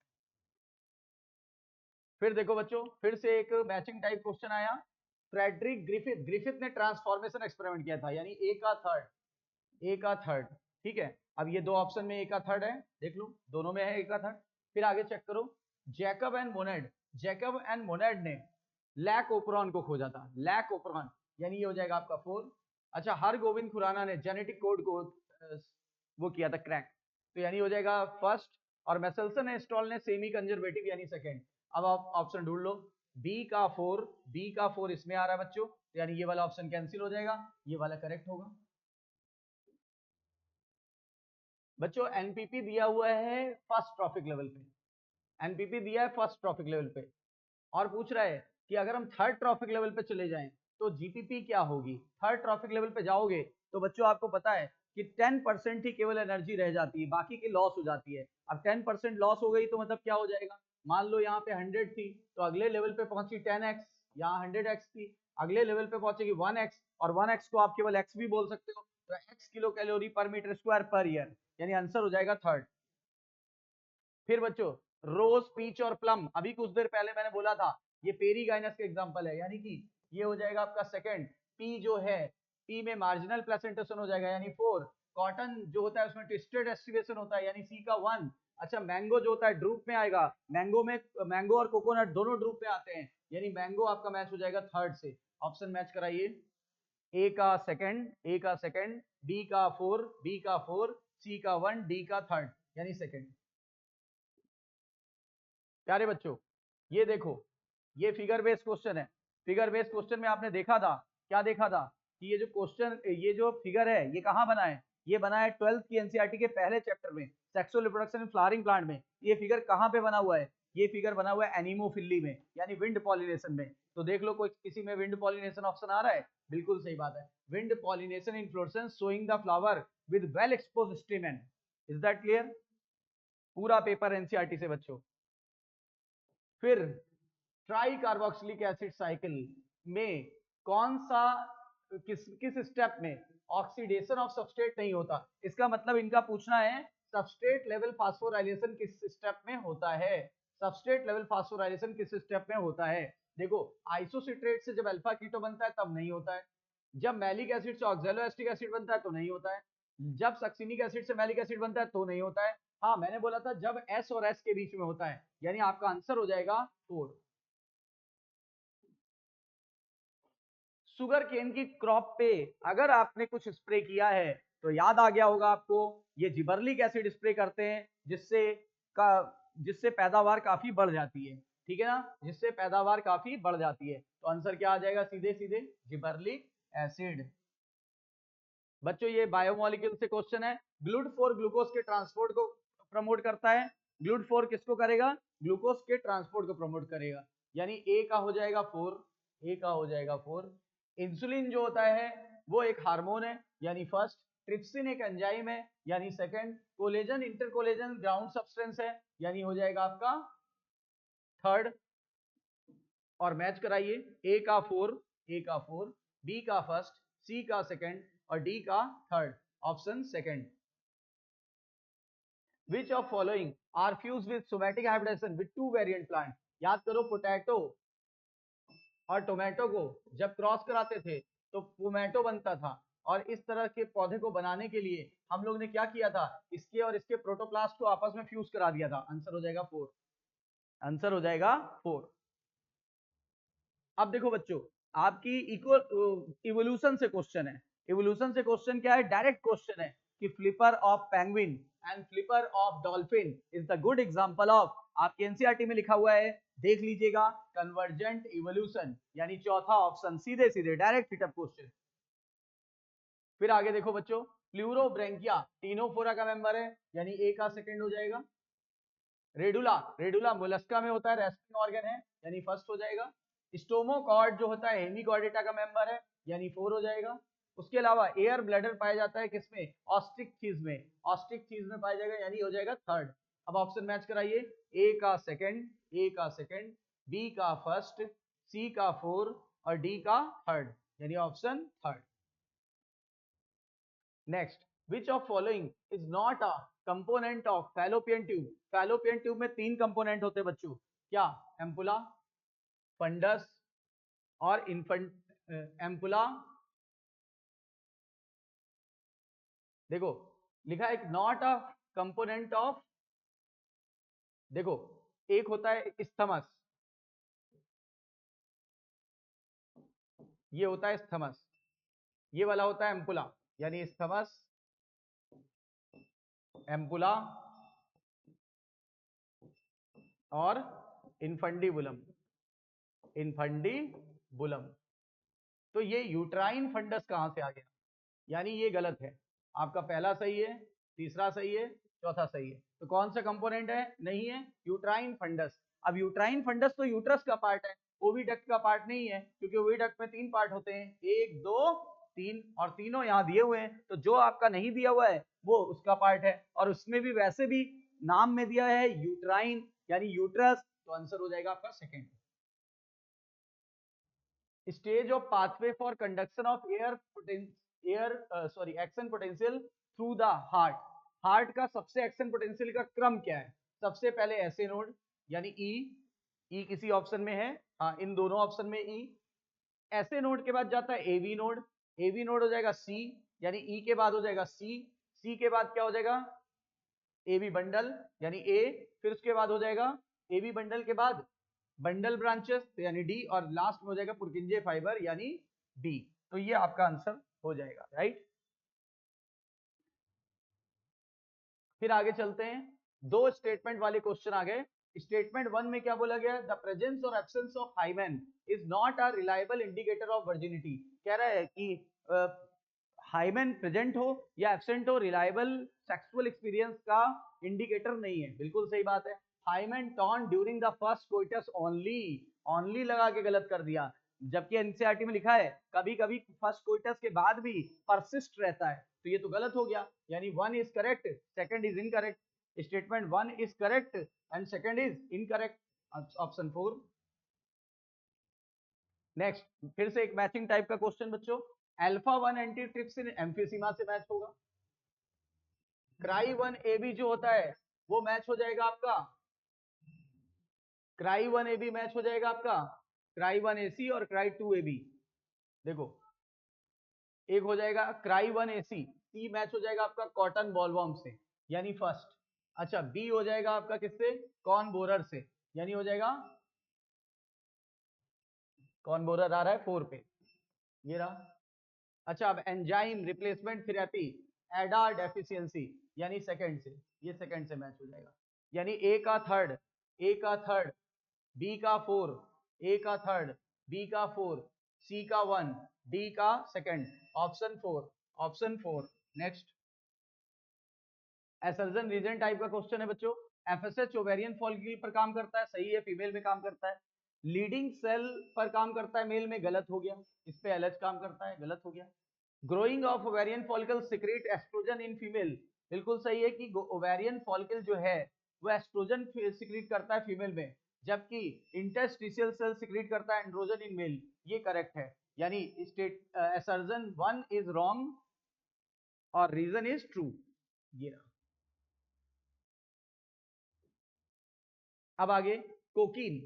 फिर देखो बच्चों, फिर से एक मैचिंग टाइप क्वेश्चन आया। फ्रेडरिक ग्रिफिथ ने ट्रांसफॉर्मेशन एक्सपेरिमेंट किया था, यानी ए का थर्ड, ए का थर्ड। ठीक है, अब ये दो ऑप्शन में ए का थर्ड है, देख लो दोनों में है ए का थर्ड। फिर आगे चेक करो, जैकब एंड मोनेड ने लैक ओपरॉन को खोजा था, लैक ओपरॉन, यानी ये हो जाएगा आपका 4। अच्छा, हर गोविंद खुराना ने जेनेटिक कोड को वो किया था क्रैक, तो यानी हो जाएगा फर्स्ट। और मेसेल्सन एस्ट्रॉल ने सेमी कंजर्वेटिव यानी सेकंड। अब आप ऑप्शन ढूंढ लो, बी का 4, बी का 4 इसमें आ रहा है बच्चों, तो यानी ये वाला ऑप्शन कैंसिल हो जाएगा, ये वाला करेक्ट होगा। बच्चों एनपीपी दिया हुआ है फर्स्ट ट्रॉफिक लेवल पे, एनपीपी दिया है फर्स्ट ट्रॉफिक लेवल पे, और पूछ रहा है कि अगर हम थर्ड ट्रॉफिक लेवल पे चले जाएं तो जीपीपी क्या होगी। थर्ड ट्रॉफिक लेवल पे जाओगे तो बच्चों आपको पता है कि 10% ही केवल एनर्जी रह जाती है, बाकी की लॉस हो जाती है। अब 10% लॉस हो गई तो मतलब क्या हो जाएगा, मान लो यहाँ पे 100 थी तो अगले लेवल पे पहुंची 10x, यहाँ 100x थी, अगले लेवल पे पहुंचेगी 1x, और 1x को आप केवल x भी बोल सकते हो, तो x किलो कैलोरी पर मीटर स्क्वायर पर ईयर, यानी आंसर हो जाएगा थर्ड। फिर बच्चों रोज, पीच और प्लम, अभी कुछ देर पहले मैंने बोला था ये पेरीगाइनस के एग्जांपल है, यानी कि ये हो जाएगा आपका सेकंड। पी जो है, पी में मार्जिनल प्लेसेंटेशन हो जाएगा यानी 4। कॉटन जो होता है उसमें ट्विस्टेड एस्टिवेशन होता है, यानी सी का 1। अच्छा, मैंगो जो होता है ड्रूप में आएगा, मैंगो और कोकोनट दोनों ड्रूप में आते हैं, यानी मैंगो आपका मैच हो जाएगा थर्ड से। ऑप्शन मैच कराइए, ए का सेकंड, ए का सेकंड, बी का 4, बी का 4, सी का 1, डी का थर्ड, यानी सेकंड। प्यारे बच्चों ये देखो, ये फिगर बेस्ड क्वेश्चन है। फिगर बेस्ड क्वेश्चन में आपने देखा था, क्या देखा था कि ये जो क्वेश्चन, ये जो फिगर है ये कहाँ बना है, ये बना है 12th की एनसीईआरटी के पहले चैप्टर में, sexual reproduction in flowering plant में। ये फिगर कहाँ पे बना हुआ है, ये फिगर बना हुआ है एनिमोफिली में, यानी विंड पॉलिनेशन में। तो देख लो कोई किसी में विंड पॉलिनेशन ऑप्शन आ रहा है, बिल्कुल सही बात है, wind pollination in fluorescence showing the flower with well exposed स्टेमन। Is that clear? पूरा पेपर एनसीईआरटी से बच्चों। फिर ट्राई कार्बोक्सिलिक एसिड साइकिल में कौन सा, किस किस स्टेप में ऑक्सीडेशन ऑफ सबस्ट्रेट नहीं होता, इसका मतलब इनका पूछना है सबस्ट्रेट लेवल फास्फोराइलेशन किस स्टेप में होता है, सबस्ट्रेट लेवल फास्फोराइलेशन किस स्टेप में होता है। देखो आइसोसिट्रेट से जब अल्फा कीटो बनता है तब नहीं होता है, जब मैलिक एसिड से ऑक्सैलोएसिटिक एसिड बनता है तो नहीं होता है, जब सक्सिनिक एसिड से मैलिक एसिड बनता है तो नहीं होता है। हाँ मैंने बोला था जब एस और एस के बीच में होता है, यानी आपका आंसर हो जाएगा 4। शुगर केन की क्रॉप पे अगर आपने कुछ स्प्रे किया है तो याद आ गया होगा आपको, ये जिबरलिक एसिड स्प्रे करते हैं जिससे पैदावार काफी बढ़ जाती है, ठीक है ना, जिससे पैदावार काफी बढ़ जाती है। तो आंसर क्या आ जाएगा, सीधे सीधे जिबरलिक एसिड। बच्चों ये बायोमोलिक्यूल से क्वेश्चन है, ग्लूट4 ग्लूकोज के ट्रांसपोर्ट को प्रमोट करता है, ग्लूट4 किसको करेगा, ग्लूकोज के ट्रांसपोर्ट को प्रमोट करेगा, यानी ए का हो जाएगा 4, ए का हो जाएगा 4। इंसुलिन जो होता है वो एक हार्मोन है, यानी फर्स्ट। ट्रिप्सिन एक एंजाइम है, यानी सेकंड। कोलेजन इंटरकोलेजन ग्राउंड सब्सटेंस है, यानी हो जाएगा आपका थर्ड। और मैच कराइए, ए का 4, ए का 4, बी का फर्स्ट, सी का सेकंड और डी का third, option second. Which of following are fused with somatic hybridization with two variant plant? याद करो पोटैटो और टोमेटो को जब क्रॉस कराते थे तो टोमेटो बनता था, और इस तरह के पौधे को बनाने के लिए हम लोग ने क्या किया था, इसके और इसके प्रोटोप्लास्ट को आपस में फ्यूज करा दिया था। आंसर हो जाएगा 4, आंसर हो जाएगा 4। अब देखो बच्चों, आपकी इवोल्यूशन से क्वेश्चन है। इवोल्यूशन से क्वेश्चन क्या है? डायरेक्ट क्वेश्चन है कि flipper of penguin and flipper of dolphin is the good example of, आपके एनसीईआरटी में लिखा हुआ है, देख लीजिएगा, कन्वर्जेंट इवोल्यूशन, यानी चौथा ऑप्शन, सीधे सीधे डायरेक्ट हिटअप क्वेश्चन। फिर आगे देखो बच्चों, प्लूरोब्रैंकिया टीनोफोरा का मेंबर है, यानी ए का सेकंड हो जाएगा। रेडुला, रेडुला मोलस्का में होता है, रेस्पिंग ऑर्गन है, यानी फर्स्ट हो जाएगा। स्टोमोकॉर्ड जो होता है हेमिकॉर्डेटा का मेंबर है, यानी 4 हो जाएगा। उसके अलावा एयर ब्लैडर पाया जाता है किसमें? ऑस्ट्रिच चीज में, ऑस्ट्रिच चीज में पाया जाएगा, यानी हो जाएगा थर्ड। अब ऑप्शन मैच कराइए, ए का सेकंड, ए का सेकंड, बी का फर्स्ट, सी का 4 और डी का थर्ड, यानी option third. Next, which of following is not a component of fallopian tube? Fallopian tube में 3 कंपोनेंट होते हैं बच्चों, क्या? एम्पुला, फंडस और इन्फंट। एम्पुला, देखो लिखा है नॉट अ कंपोनेंट ऑफ, देखो एक होता है स्थमस, ये होता है स्थमस, ये वाला होता है एम्पुला, यानी स्थमस, एम्पुला और इन्फंडिबुलम, इन्फंडिबुलम। तो ये यूट्राइन फंडस कहां से आ गया? यानी ये गलत है, आपका पहला सही है, तीसरा सही है, चौथा सही है। तो कौन सा कंपोनेंट है? नहीं है, यूट्राइन फंडस। अब यूट्राइन फंडस तो यूट्रस का पार्ट है, ओविडक्ट का पार्ट नहीं है, क्योंकि ओविडक्ट में 3 पार्ट होते हैं, 1 2 3, और तीनों यहाँ दिए हुए हैं, तो जो आपका नहीं दिया हुआ है वो उसका पार्ट है, और उसमें भी वैसे भी नाम में दिया है यूट्राइन, यानी यूट्रस, तो आंसर हो जाएगा आपका second. Stage of pathway for conduction of action potential through the heart. Heart का सबसे एक्शन पोटेंशियल का क्रम क्या है? सबसे पहले एसए नोड, यानी ई, ई किसी ऑप्शन में है, हाँ इन दोनों ऑप्शन में ई। एसए नोड के बाद जाता है एवी नोड, एवी नोड हो जाएगा सी, यानी ई के बाद हो जाएगा सी, सी के बाद क्या हो जाएगा? एवी बंडल, यानी ए, फिर उसके बाद हो जाएगा एवी बंडल के बाद बंडल ब्रांचेस, यानी डी, और लास्ट में हो जाएगा पुरकिंजे फाइबर, यानी डी। तो ये आपका आंसर हो जाएगा, राइट। फिर आगे चलते हैं, 2 स्टेटमेंट वाले क्वेश्चन आ गए। स्टेटमेंट 1 में क्या बोला गया? द प्रेजेंस और absence of hymen is not a reliable indicator of virginity. कह रहा है कि हाइमेन प्रेजेंट हो या एब्सेंट हो, रिलायबल सेक्सुअल एक्सपीरियंस का इंडिकेटर नहीं है। बिल्कुल सही बात है। Hymen torn during the first coitus only, only लगा के गलत कर दिया, जबकि एनसीईआरटी में लिखा है कभी कभी फर्स्ट कोइटस के बाद भी परसिस्ट रहता है, तो ये तो गलत हो गया, यानी 1 is correct, second is incorrect. Statement 1 is correct and second is incorrect, option 4। Next, फिर से एक मैचिंग टाइप का क्वेश्चन बच्चों, अल्फा 1 एंटीट्रिप्सिन एम्फीसीमा से मैच होगा। क्राई 1 ए बी जो होता है वो मैच हो जाएगा आपका, क्राई 1 ए बी मैच हो जाएगा आपका क्राई 1 ए सी और क्राई 2 ए बी। देखो एक हो जाएगा क्राई 1 ए सी, सी मैच हो जाएगा आपका कॉटन बॉलवॉर्म से, यानी फर्स्ट। अच्छा, बी हो जाएगा आपका किससे? कॉर्न बोरर से, यानी हो जाएगा, कॉर्न बोरर आ रहा है 4 पे, ये रहा। अच्छा, अब एंजाइम रिप्लेसमेंट थेरेपी, एडा डेफिशिएंसी, यानी सेकंड से, ये सेकंड से मैच हो जाएगा, यानी ए का थर्ड, ए का थर्ड, बी का 4, ए का थर्ड, बी का 4, सी का 1, डी का second, option 4, option 4। Next, assertion reason type का क्वेश्चन है बच्चों। एफएसएच ओवेरियन फॉलिकल पर काम करता है, सही है, फीमेल में काम करता है। लीडिंग सेल पर काम करता है, मेल में, गलत हो गया, इस पे एलएच काम करता है, गलत हो गया। Growing of ovarian follicle secrete oestrogen in female, बिल्कुल सही है कि ओवेरियन फॉलिकल जो है वो एस्ट्रोजन सिक्रीट करता है फीमेल में, जबकि इंटरस्टिशियल सेल सिक्रीट करता है एंड्रोजन इन मेल, ये करेक्ट है, यानी स्टेट एसर्जन 1 इज रॉन्ग और रीजन इज ट्रू, ये रहा। अब आगे, कोकीन,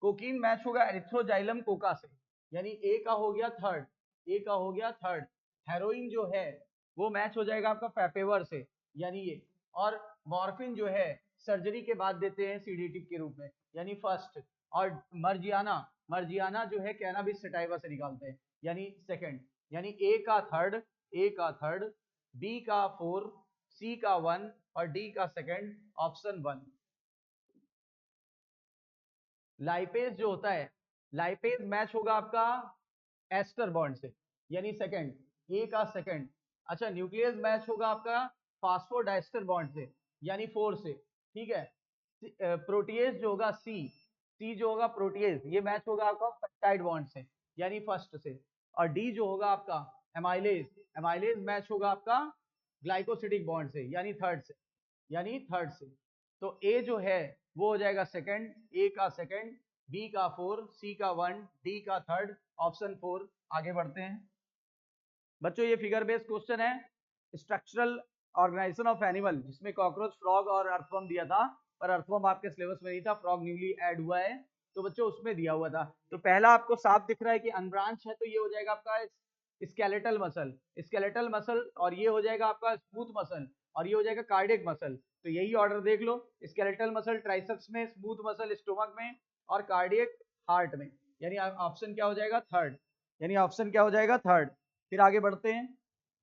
कोकीन मैच होगा एरिथ्रोजाइलम कोका से, यानी ए का हो गया थर्ड, ए का हो गया थर्ड। हेरोइन जो है वो मैच हो जाएगा आपका पैपेवर से, यानी ये, और मॉर्फिन जो है सर्जरी के बाद देते हैं सीडेटिव के रूप में, यानी फर्स्ट। और मर्जियाना, मर्जियाना जो है कैनाबिस सटाइवा से निकालते हैं, यानी सेकंड, यानी ए का थर्ड, ए का थर्ड, बी का फोर, सी का वन और डी का सेकंड, ऑप्शन वन। लाइपेज जो होता है, लाइपेज मैच होगा आपका एस्टर बॉन्ड से, यानी सेकंड, ए का सेकंड। अच्छा, न्यूक्लियस मैच होगा आपका फास्फोडाइस्टर बॉन्ड से, यानी फोर से, ठीक है। प्रोटीएज जो होगा सी, सी जो होगा प्रोटीएज, ये मैच होगा आपका पेप्टाइड बॉन्ड से, यानी फर्स्ट से। और डी जो होगा आपका एमाइलेज, एमाइलेज मैच होगा आपका ग्लाइकोसिडिक बॉन्ड से, यानी थर्ड से, यानी थर्ड से। तो ए जो है वो हो जाएगा सेकंड, ए का सेकंड, बी का फोर, सी का वन, डी का थर्ड, ऑप्शन फोर। आगे बढ़ते हैं बच्चों, ये फिगर बेस्ड क्वेश्चन है, स्ट्रक्चरल ऑर्गेनाइजेशन ऑफ एनिमल, जिसमें कॉकरोच, फ्रॉग और अर्थवर्म दिया था, पर अर्थवर्म आपके सिलेबस में नहीं था, फ्रॉग न्यूली ऐड हुआ है, तो बच्चों उसमें दिया हुआ था। तो पहला आपको साफ दिख रहा है कि अनब्रांच है, तो ये हो जाएगा आपका स्केलेटल मसल, स्केलेटल मसल, और ये हो जाएगा आपका स्मूथ मसल, और ये हो जाएगा कार्डियक मसल। तो यही ऑर्डर देख लो, स्केलेटल मसल ट्राइसेप्स में, स्मूथ मसल स्टोमक में, और कार्डियक हार्ट में, यानी ऑप्शन क्या हो जाएगा थर्ड, यानी ऑप्शन क्या हो जाएगा थर्ड। फिर आगे बढ़ते हैं,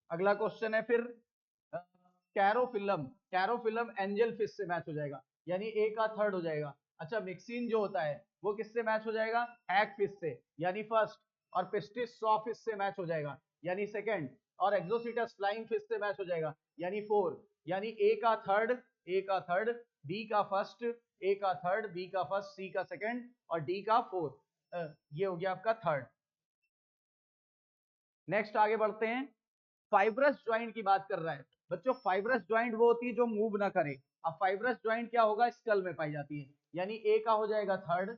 अगला क्वेश्चन है फिर कैरोफिलम, कैरोफिलम एंजल फिश से मैच हो जाएगा, यानी ए का थर्ड हो जाएगा। अच्छा, मिक्सिन जो होता है वो किससे मैच हो जाएगा, हैग फिश से, यानी फर्स्ट। और पिस्टिस सॉ फिश से मैच हो जाएगा, यानी सेकंड। और एक्सोसिटस फ्लाइंग फिश से मैच हो जाएगा, यानी फोर। यानी ए का थर्ड, ए का थर्ड, बी का फर्स्ट, ए का थर्ड, बी का फर्स्ट, सी का सेकंड और डी का फोर्थ, ये हो गया आपका थर्ड। नेक्स्ट आगे बढ़ते हैं, फाइब्रस ज्वाइंट की बात कर रहा है बच्चों। फाइब्रस ज्वाइंट वो होती है जो मूव ना करे। अब फाइब्रस ज्वाइंट क्या होगा, स्कल में पाई जाती है, यानी ए का हो जाएगा थर्ड,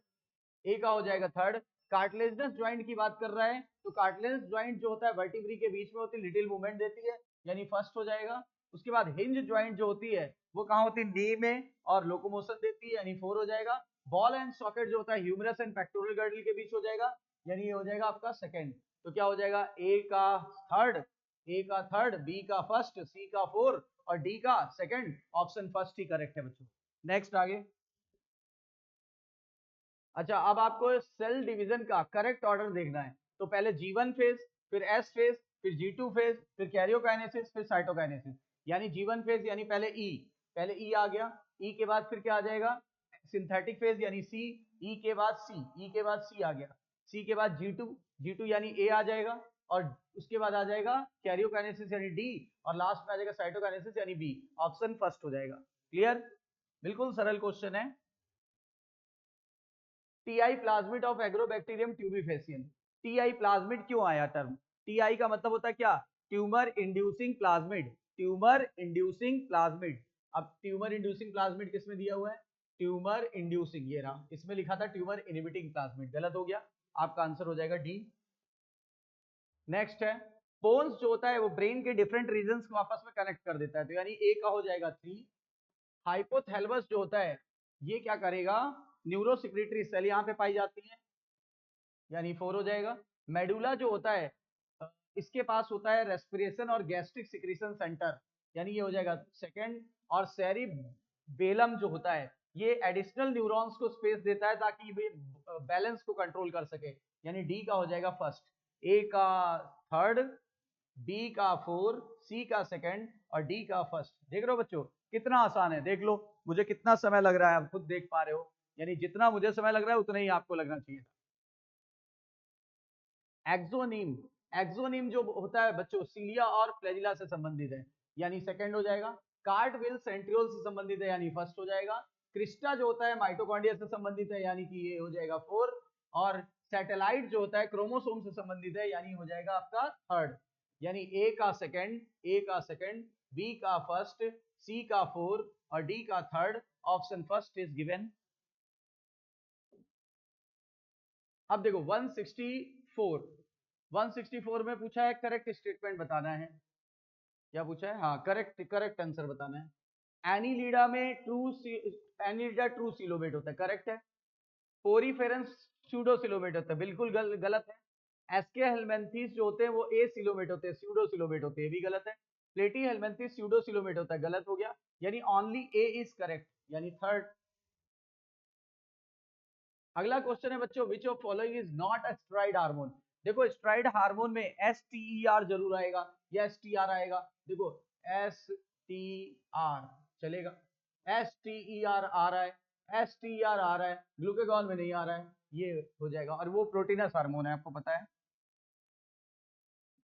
ए का हो जाएगा थर्ड। कार्टिलेजिनस ज्वाइंट की बात कर रहा है, तो कार्टिलेजिनस ज्वाइंट जो होता है वर्टिब्री के बीच में होती है, लिटिल मूवमेंट देती है, यानी फर्स्ट हो जाएगा। उसके बाद हिंज ज्वाइंट जो होती है वो कहाँ होती है, नी में, और लोकोमोशन देती है, यानी फोर हो जाएगा। बॉल एंड सॉकेट जो होता है ह्यूमरस एंड पेक्टोरल गर्डल के बीच हो जाएगा, यानी ये हो जाएगा आपका सेकंड। तो क्या हो जाएगा, ए का थर्ड, ए का थर्ड, बी का फर्स्ट, सी का फोर और डी का सेकंड, ऑप्शन फर्स्ट ही करेक्ट है बच्चों। नेक्स्ट आगे। अच्छा, अब आपको सेल डिवीजन का करेक्ट ऑर्डर देखना है, तो पहले G1 फेज, फिर S फेज, फिर G2 फेज, फिर कैरियोकाइनेसिस, फिर साइटोकाइनेसिस। यानी G1 फेज यानी पहले E, पहले E आ गया, E के बाद फिर क्या आ जाएगा, सिंथेटिक फेज यानी C, E के बाद C, E के बाद C आ गया, C के बाद G2, G2 यानी A आ जाएगा, और उसके बाद आ जाएगा कैरियोकाइनेसिस यानी D, और लास्ट में आ जाएगा साइटोकाइनेसिस यानी B, ऑप्शन फर्स्ट हो जाएगा। क्लियर, बिल्कुल सरल क्वेश्चन है। Ti plasmid of Agrobacterium tumefaciens. Ti plasmid क्यों आया टर्म, टीआई का मतलब होता है क्या, tumour inducing plasmid, tumour inducing plasmid. अब ट्यूमर इंड्यूसिंग प्लाज्मिड किसमें दिया हुआ है, ट्यूमर इंड्यूसिंग, ये रहा, इसमें लिखा था ट्यूमर इनहिबिटिंग प्लाज्मिड, गलत हो गया, आपका आंसर हो जाएगा डी। नेक्स्ट है, बोन्स जो होता है वो ब्रेन के डिफरेंट रीजन्स को आपस में कनेक्ट कर देता है, तो यानी ए का हो जाएगा थ्री। हाइपोथैलेमस जो होता है ये क्या करेगा, न्यूरोसिक्रेटरी सेल यहाँ पे पाई जाती है, यानी फोर हो जाएगा। मेडुला जो होता है इसके पास होता है रेस्पिरेशन और गैस्ट्रिक सिक्रीशन सेंटर, यानी ये हो जाएगा सेकंड। और सेरिबेलम जो होता है ये एडिशनल न्यूरॉन्स को स्पेस देता है ताकि वे बैलेंस को कंट्रोल कर सके, यानी डी का हो जाएगा फर्स्ट, ए का थर्ड, बी का फोर, सी का सेकंड और डी का फर्स्ट। देख रहे हो बच्चों कितना आसान है, देख लो मुझे कितना समय लग रहा है, आप खुद देख पा रहे हो, यानी जितना मुझे समय लग रहा है उतना ही आपको लगना चाहिए। एक्सोनीम, एक्सोनीम जो होता है बच्चों सीलिया और फ्लैजिला से संबंधित है, यानी सेकंड हो जाएगा। कार्टविल सेंट्रियोल से संबंधित है, यानी फर्स्ट हो जाएगा। क्रिस्टा जो होता है माइटोकॉन्ड्रिया से संबंधित है, यानी कि ये हो जाएगा फोर। और सैटेलाइट जो होता है क्रोमोसोम से संबंधित है, यानी हो जाएगा आपका थर्ड। यानी ए का सेकंड, ए का सेकंड, बी का फर्स्ट, सी का फोर और डी का third, option first is given. अब देखो 164, 164 में पूछा है करेक्ट स्टेटमेंट बताना है, क्या पूछा है, हाँ करेक्ट, करेक्ट आंसर बताना है। एनीलिडा में एनीलिडा ट्रू सिलोबेट होता है, करेक्ट है। पोरीफेरेंस स्यूडो सिलोबेट होता है, बिल्कुल गलत है। एसके हेलमेंथिस जो होते हैं वो ए सिलोबेट होते हैं, स्यूडो सिलोबेट होते हैं, भी गलत है। प्लेटी हेलमेंथिस स्यूडो सिलोबेट होता है, गलत हो गया, यानी ओनली ए इज करेक्ट, यानी थर्ड। अगला क्वेश्चन है बच्चों, which of following is not a steroid hormone. देखो स्टेरॉइड हार्मोन में STER जरूर आएगा या STR आएगा। देखो STR चलेगा, STER आ रहा है, STR आ रहा है, ग्लूकागॉन में नहीं आ रहा है, ये हो जाएगा। और वो प्रोटीनस हार्मोन है, आपको पता है।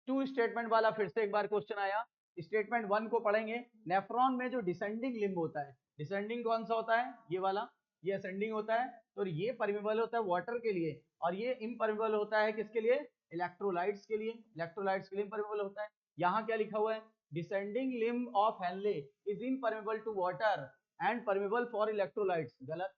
टू स्टेटमेंट वाला फिर से एक बार क्वेश्चन आया। स्टेटमेंट 1 को पढ़ेंगे। नेफ्रॉन में जो डिसेंडिंग लिम्ब होता है, डिसेंडिंग कौन सा होता है, ये वाला, ये असेंडिंग होता है, तो ये परमेबल होता है वाटर के लिए, और ये इम्परमेबल होता है किसके लिए, इलेक्ट्रोलाइट्स के लिए, इलेक्ट्रोलाइट्स के लिए इम्परमेबल होता है। यहाँ क्या लिखा हुआ है, descending limb of Henle is impermeable to water and permeable for electrolytes, गलत।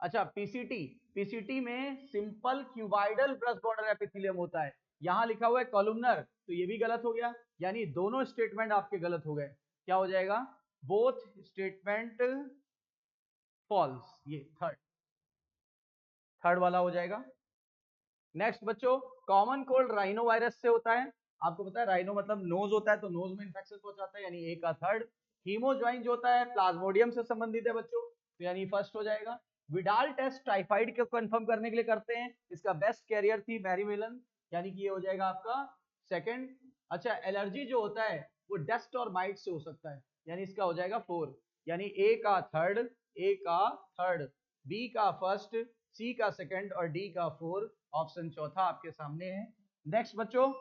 अच्छा पीसीटी, पीसीटी में simple cuboidal brush border epithelium होता है, यहां लिखा हुआ है कॉलुमनर, तो ये भी गलत हो गया। यानी दोनों स्टेटमेंट आपके गलत हो गए। क्या हो जाएगा, बोथ स्टेटमेंट फॉल्स, ये थर्ड, थर्ड वाला हो जाएगा। नेक्स्ट बच्चों, कॉमन कोल्ड राइनो वायरस से होता है। आपको पता है राइनो मतलब नोज होता है, तो नोज में इंफेक्शन पहुंचाता है, यानी ए का थर्ड। हीमोज्वाइन जो होता है प्लाज्मोडियम से संबंधित है बच्चों, तो यानी फर्स्ट हो जाएगा। विडाल टेस्ट टाइफाइड को कंफर्म करने के लिए करते हैं, इसका बेस्ट कैरियर थी मैरी मेलन, यानी कि ये हो जाएगा आपका सेकंड। अच्छा एलर्जी जो होता है वो डस्ट और माइट से हो सकता है, यानी इसका हो जाएगा 4, यानी ए का थर्ड, ए का थर्ड, बी का फर्स्ट, सी का सेकंड और डी का 4, ऑप्शन चौथा आपके सामने है। नेक्स्ट बच्चों,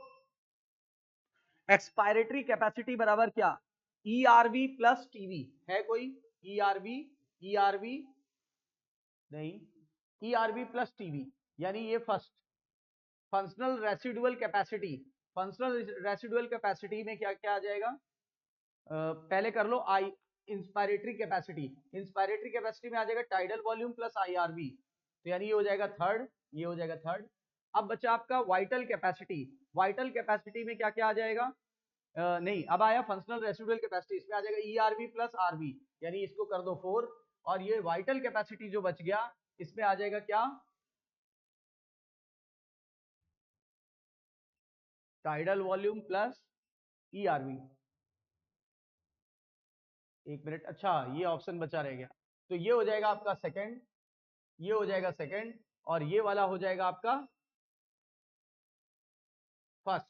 एक्सपायरेटरी कैपेसिटी बराबर क्या, ERV प्लस टीवी है कोई, ERV, ERV नहीं, ERV प्लस टीवी, यानी ये first. Functional residual capacity, functional residual capacity में क्या क्या आ जाएगा, पहले कर लो आई, इंस्पायरेटरी कैपेसिटी, इंस्पायरेटरी कैपेसिटी में आ जाएगा टाइडल वॉल्यूम प्लस IRV, तो यानी ये हो जाएगा थर्ड, ये हो जाएगा थर्ड। अब बच्चा आपका वाइटल कैपेसिटी, वाइटल कैपेसिटी में क्या क्या आ जाएगा, नहीं अब आया फंक्शनल रेसिडुअल कैपेसिटी, इसमें आ जाएगा ERV प्लस RV, यानी इसको कर दो 4। और ये वाइटल कैपेसिटी जो बच गया, इसमें आ जाएगा क्या, टाइडल वॉल्यूम प्लस ERV। एक मिनट, अच्छा ये ऑप्शन बचा रह गया, तो ये हो जाएगा आपका सेकंड, ये हो जाएगा सेकंड, और ये वाला हो जाएगा आपका फर्स्ट,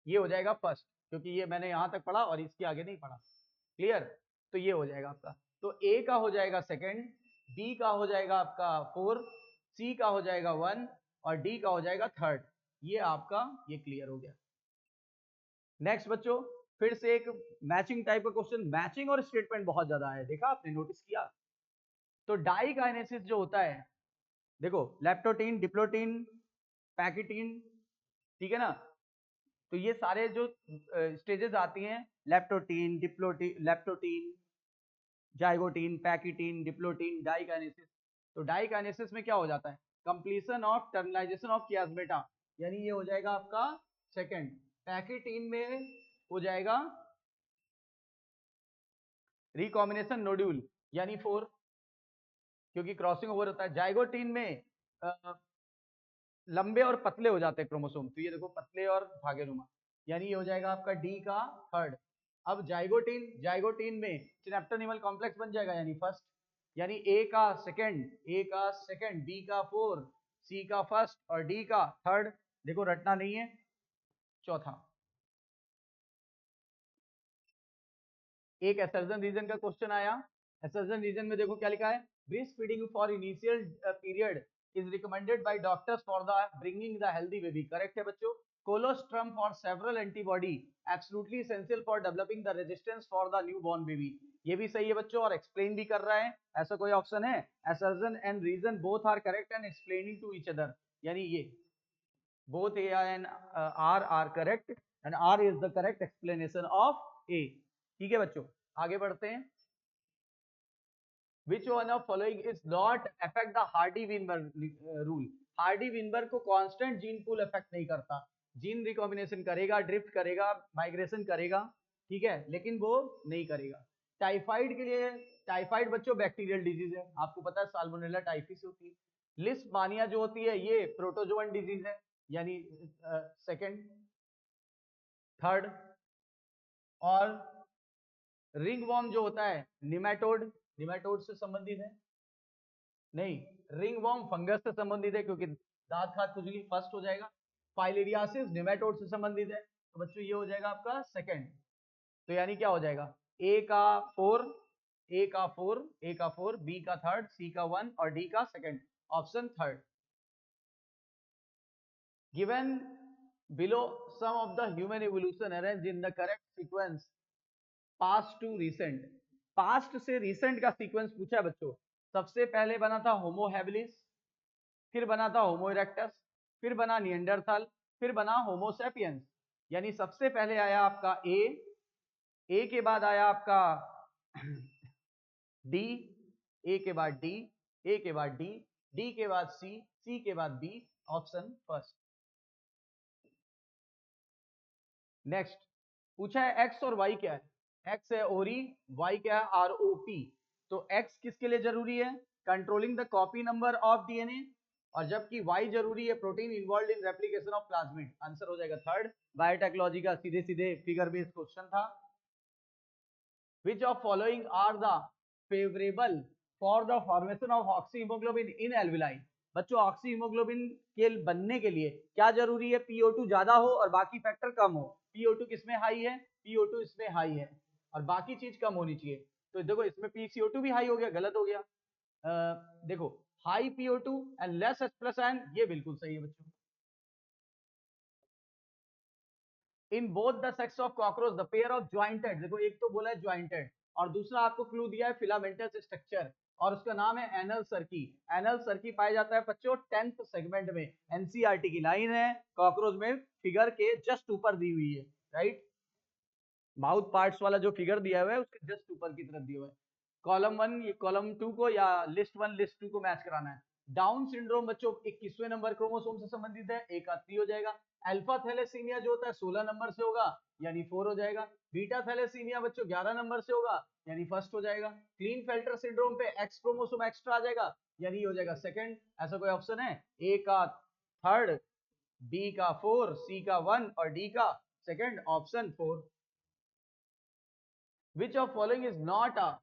ये हो जाएगा फर्स्ट, क्योंकि ये मैंने यहां तक पढ़ा और इसके आगे नहीं पढ़ा। क्लियर, तो ये हो जाएगा आपका, तो ए का हो जाएगा सेकंड, बी का हो जाएगा आपका 4, सी का हो जाएगा 1 और डी का हो जाएगा थर्ड। ये आपका ये क्लियर हो गया। नेक्स्ट बच्चों, फिर से एक मैचिंग टाइप का क्वेश्चन, मैचिंग और स्टेटमेंट बहुत ज्यादा है, देखा आपने, नोटिस किया। तो डाई काइनेसिस जो होता है, देखो लेप्टोटीन, डिप्लोटीन, पैकिटीन, ठीक है ना, तो ये सारे जो स्टेजेस आती हैं, leptotene, diplotene, leptotene, zygotene, pachytene, diplotene, diakinesis, तो डाइकाइनेसिस में क्या हो जाता है, completion of terminalisation of chiasmata, यानी ये हो जाएगा आपका सेकंड। पैकिटीन में हो जाएगा रिकॉम्बिनेशन नोड्यूल, यानी 4, क्योंकि क्रॉसिंग ओवर होता है। जाइगोटीन में लंबे और पतले हो जाते हैं क्रोमोसोम, तो ये देखो पतले और धागेनुमा, यानी ये हो जाएगा आपका डी का थर्ड। अब जाइगोटीन, जाइगोटीन में सिनेप्टोनिमल कॉम्प्लेक्स बन जाएगा, यानी फर्स्ट, यानी ए का सेकंड, ए का सेकंड, बी का 4, सी का फर्स्ट और डी का थर्ड, देखो रटना नहीं है, चौथा। एक एसर्जन रीजन का क्वेश्चन आया, एसर्जन रीजन में देखो क्या लिखा है, breast feeding for initial period is recommended by doctors for the bringing the healthy baby, correct है बच्चों। Colostrum for several antibody absolutely essential for developing the resistance for the new born baby, ये भी सही है बच्चों, और explain भी कर रहा है, ऐसा कोई ऑप्शन है, assertion and reason both are correct and explaining to each other, यानी ये both A and R are correct and R is the correct explanation of A। ठीक है बच्चों, आगे बढ़ते हैं। Which one of following is not affect the Hardy-Weinberg rule? Hardy-Weinberg को constant gene pool affect नहीं करता, जीन रिकॉम्बिनेशन करेगा, ड्रिफ्ट करेगा, माइग्रेशन करेगा, ठीक है, लेकिन वो नहीं करेगा। टाइफाइड के लिए, टाइफाइड बच्चों बैक्टीरियल डिजीज है, आपको पता है साल्मोनेला टाइफिस होती है। लिस्टमानिया जो होती है ये प्रोटोजोअन डिजीज है, यानी सेकंड, थर्ड। और रिंगवॉर्म जो होता है निमेटोड, निमेटोड से संबंधित है। नहीं, रिंग वॉर्म फंगस से संबंधित है क्योंकि दांत खाद खुजली फर्स्ट हो जाएगा। फाइलेरियासिस नेमेटोड से संबंधित है, तो बच्चों ये हो जाएगा आपका सेकंड। तो यानी क्या हो जाएगा, ए का 4, ए का 4, ए का 4, बी का थर्ड, सी का 1 और डी का second, option third. Given below some of the human evolution arrange in the correct sequence past to recent. Past से रिसेंट का सीक्वेंस पूछा है बच्चों। सबसे पहले बना था होमो हैबिलिस, फिर बना था होमो इरेक्टस, फिर बना निएंडरथाल, फिर बना होमो सैपियंस। यानी सबसे पहले आया आपका ए के बाद आया आपका डी, ए के बाद डी, ए के बाद डी, डी के बाद सी के बाद बी, ऑप्शन फर्स्ट। नेक्स्ट पूछा है एक्स और वाई क्या है। एक्स है ओरी, वाई क्या है आरओपी। तो एक्स किसके लिए जरूरी है, controlling the copy number of DNA, और जबकि वाई जरूरी है protein involve in replication of plasmid. Answer हो जाएगा थर्ड। बायोटेक्नोलॉजी का सीधे सीधे फिगर बेस्ड क्वेश्चन था। Which of following are the favorable for the formation of oxyhemoglobin in alveoli। बच्चों ऑक्सीहीमोग्लोबिन के बनने के लिए क्या जरूरी है, PO2 ज्यादा हो और बाकी फैक्टर कम हो। PO2 किसमें हाई है, PO2 इसमें हाई है और बाकी चीज कम होनी चाहिए। तो देखो इसमें PCO2 भी हाई हो गया, गलत हो गया। देखो high PO2 and less H+ ion, ये बिल्कुल सही है बच्चों। In both the sex of cockroach the pair of jointed, देखो एक तो बोला है ज्वाइंटेड और दूसरा आपको क्लू दिया है फिलामेंटस स्ट्रक्चर और उसका नाम है एनल सर्की। एनल सर्की पाया जाता है बच्चों 10th सेगमेंट में। एनसीईआरटी की लाइन है, कॉकरोच में फिगर के जस्ट ऊपर दी हुई है, राइट। माउथ पार्ट्स वाला जो फिगर दिया हुआ है उसके जस्ट ऊपर की तरफ दिया हुआ है। कॉलम 1 ये कॉलम 2 को या लिस्ट 1 लिस्ट 2 को मैच कराना है। डाउन सिंड्रोम बच्चों 21वें नंबर क्रोमोसोम से संबंधित है, एक का 3 हो जाएगा। अल्फा थैलेसीमिया जो होता है 16 नंबर से होगा, यानी 4 हो जाएगा। बीटा थैलेसीमिया बच्चों 11 नंबर से होगा, यानी फर्स्ट हो जाएगा। क्लीन फेल्टर सिंड्रोम पे एक्स क्रोमोसोम एक्स्ट्रा आ जाएगा, यानी हो जाएगा सेकंड। ऐसा कोई ऑप्शन है, ए का थर्ड, बी का 4, सी का 1 और डी का second, option 4। Which of following is not a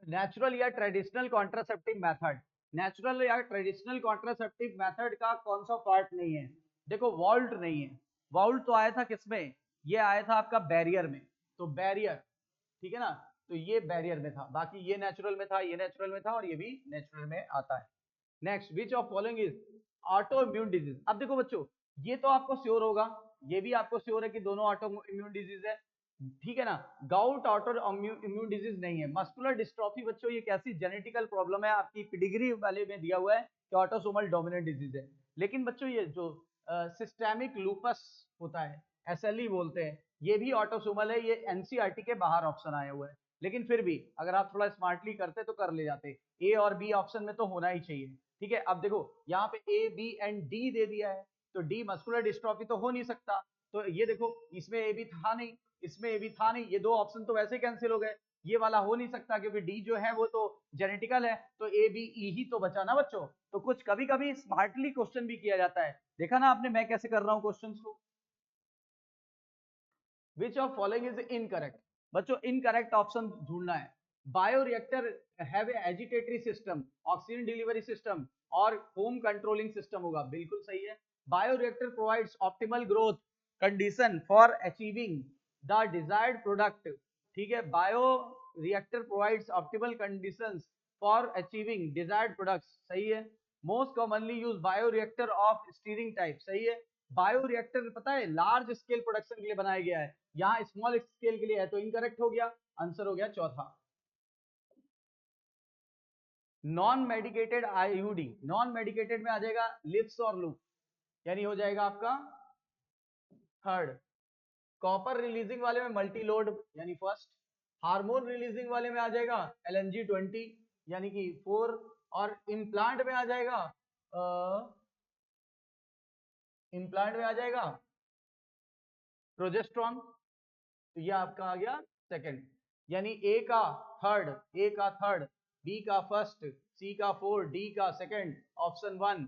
natural या ट्रेडिशनल कॉन्ट्रासेप्टिव मेथड। नेचुरल या ट्रेडिशनल कॉन्ट्रासेप्टिव मेथड का कौन सा पार्ट नहीं है, देखो वॉल्ट नहीं है। वॉल्ट तो आया था किसमें, ये आया था आपका बैरियर में, तो बैरियर, ठीक है ना। तो ये बैरियर में था, बाकी ये नेचुरल में था, ये नेचुरल में था और ये भी नेचुरल में आता है। Next which of following is auto immune disease. अब देखो बच्चों ये तो आपको श्योर होगा, ये भी आपको श्योर है कि दोनों ऑटो इम्यून डिजीज है, ठीक है ना। गाउट ऑटो इम्यून डिजीज नहीं है। मस्कुलर डिस्ट्रॉफी बच्चों ये कैसी जेनेटिकल प्रॉब्लम है, आपकी पेडिग्री वाले में दिया हुआ है कि ऑटोसोमल डोमिनेंट डिजीज है। लेकिन बच्चों ये जो सिस्टेमिक लूपस होता है, SLE बोलते हैं, ये भी ऑटोसोमल है, ये एनसीईआरटी के बाहर ऑप्शन आया हुआ है। लेकिन फिर भी अगर आप थोड़ा स्मार्टली करते तो कर ले जाते, ए और बी ऑप्शन में तो होना ही चाहिए, ठीक है। अब देखो यहाँ पे ए बी एंड डी दे दिया है, तो डी मस्कुलर डिस्ट्रॉफी तो हो नहीं सकता। तो ये देखो इसमें ए बी था नहीं, इसमें ए बी था नहीं, ये दो ऑप्शन तो वैसे कैंसिल हो गए। ये वाला हो नहीं सकता क्योंकि डी जो है वो तो जेनेटिकल है, तो ए बी ई ही तो बचा ना बच्चों। तो कुछ कभी कभी स्मार्टली क्वेश्चन भी किया जाता है, देखा ना आपने मैं कैसे कर रहा हूँ क्वेश्चंस को। Which of following is incorrect, बच्चों इनकरेक्ट ऑप्शन ढूंढना है। Bioreactor have a agitatory system, oxygen delivery system और होम कंट्रोलिंग सिस्टम होगा, बिल्कुल सही है। Bioreactor provides optimal growth condition for achieving the desired product, ठीक है। Bioreactor provides optimal conditions for achieving desired products, सही है। Most commonly use bioreactor of stirring type, सही है। बायोरिएक्टर पता है लार्ज स्केल प्रोडक्शन के लिए बनाया गया है, यहाँ स्मॉल स्केल के लिए है, तो इनकरेक्ट हो गया। आंसर हो गया चौथा। Non medicated IUD, non medicated में आ जाएगा लिप्स और लूप, यानी हो जाएगा आपका थर्ड। कॉपर रिलीजिंग वाले में मल्टी लोड यानी फर्स्ट। हार्मोन रिलीजिंग वाले में आ जाएगा LNG20 यानी कि 4। और इम्प्लांट में आ जाएगा इम्प्लांट में आ जाएगा प्रोजेस्ट्रॉन, तो ये आपका आ गया सेकंड। यानी ए का थर्ड, बी का फर्स्ट, सी का 4, डी का सेकंड, ऑप्शन 1।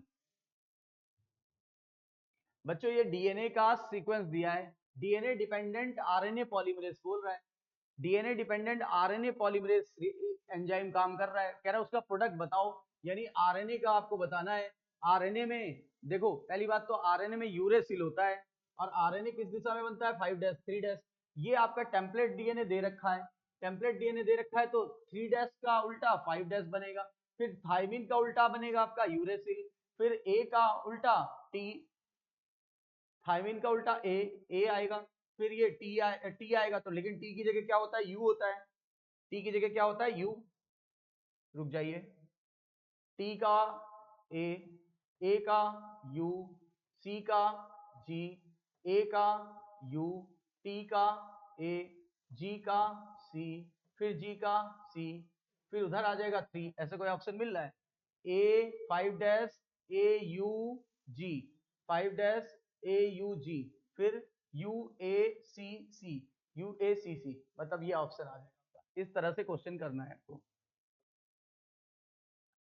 बच्चों ये डीएनए का सीक्वेंस दिया है, डीएनए डिपेंडेंट आरएनए पॉलीमरेज बोल रहा है। DNA dependent RNA polymerase enzyme काम कर रहा है, कह रहा है उसका प्रोडक्ट बताओ। यानी आरएनए का आपको बताना है। आरएनए में देखो, पहली बात तो आरएनए में यूरेसिल होता है, और आरएनए किस दिशा में बनता है? 5' 3'। ये आपका टेम्पलेट डीएनए दे रखा है, टेम्पलेट डीएनए दे रखा है, तो 3' का उल्टा 5' बनेगा। फिर थायमिन का उल्टा बनेगा आपका यूरेसिल, फिर ए का उल्टा टी, थायमिन का उल्टा ए आएगा, फिर ये टी आएगा, तो लेकिन टी की जगह क्या होता है? यू होता है। टी की जगह क्या होता है? यू। रुक जाइए, टी का ए का यू, सी का जी, ए का यू, टी का ए, जी का सी, फिर जी का सी, फिर उधर आ जाएगा 3। ऐसा कोई ऑप्शन मिल रहा है? ए 5' ए यू जी, 5' ए यू जी, फिर U A C C, U A सी सी, मतलब ये ऑप्शन आ जाएगा। इस तरह से क्वेश्चन करना है आपको।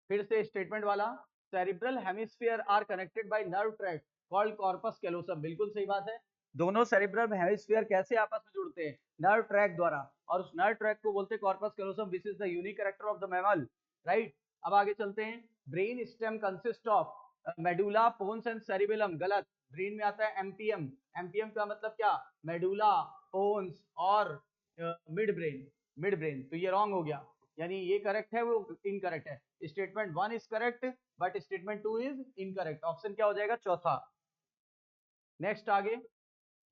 फिर से स्टेटमेंट वाला, cerebral hemisphere are connected by nerve tract called corpus callosum. बिल्कुल सही बात है। दोनों सेरिब्रल हेमिस्फीयर कैसे आपस में जुड़ते हैं? नर्व ट्रैक द्वारा, और उस नर्व ट्रैक को बोलते हैं corpus callosum. This is the unique character of the mammal, right. अब आगे चलते हैं। Brain stem consist of medulla, pons and cerebellum. गलत। ब्रेन में आता है एमपीएम। एमपीएम का मतलब क्या? मेडुला, पोन्स और मिड ब्रेन। मिड ब्रेन, तो ये रॉन्ग हो गया, यानी ये करेक्ट है, वो इनकरेक्ट है। Statement 1 is correct but statement 2 is incorrect. Option क्या हो जाएगा? चौथा। नेक्स्ट आगे,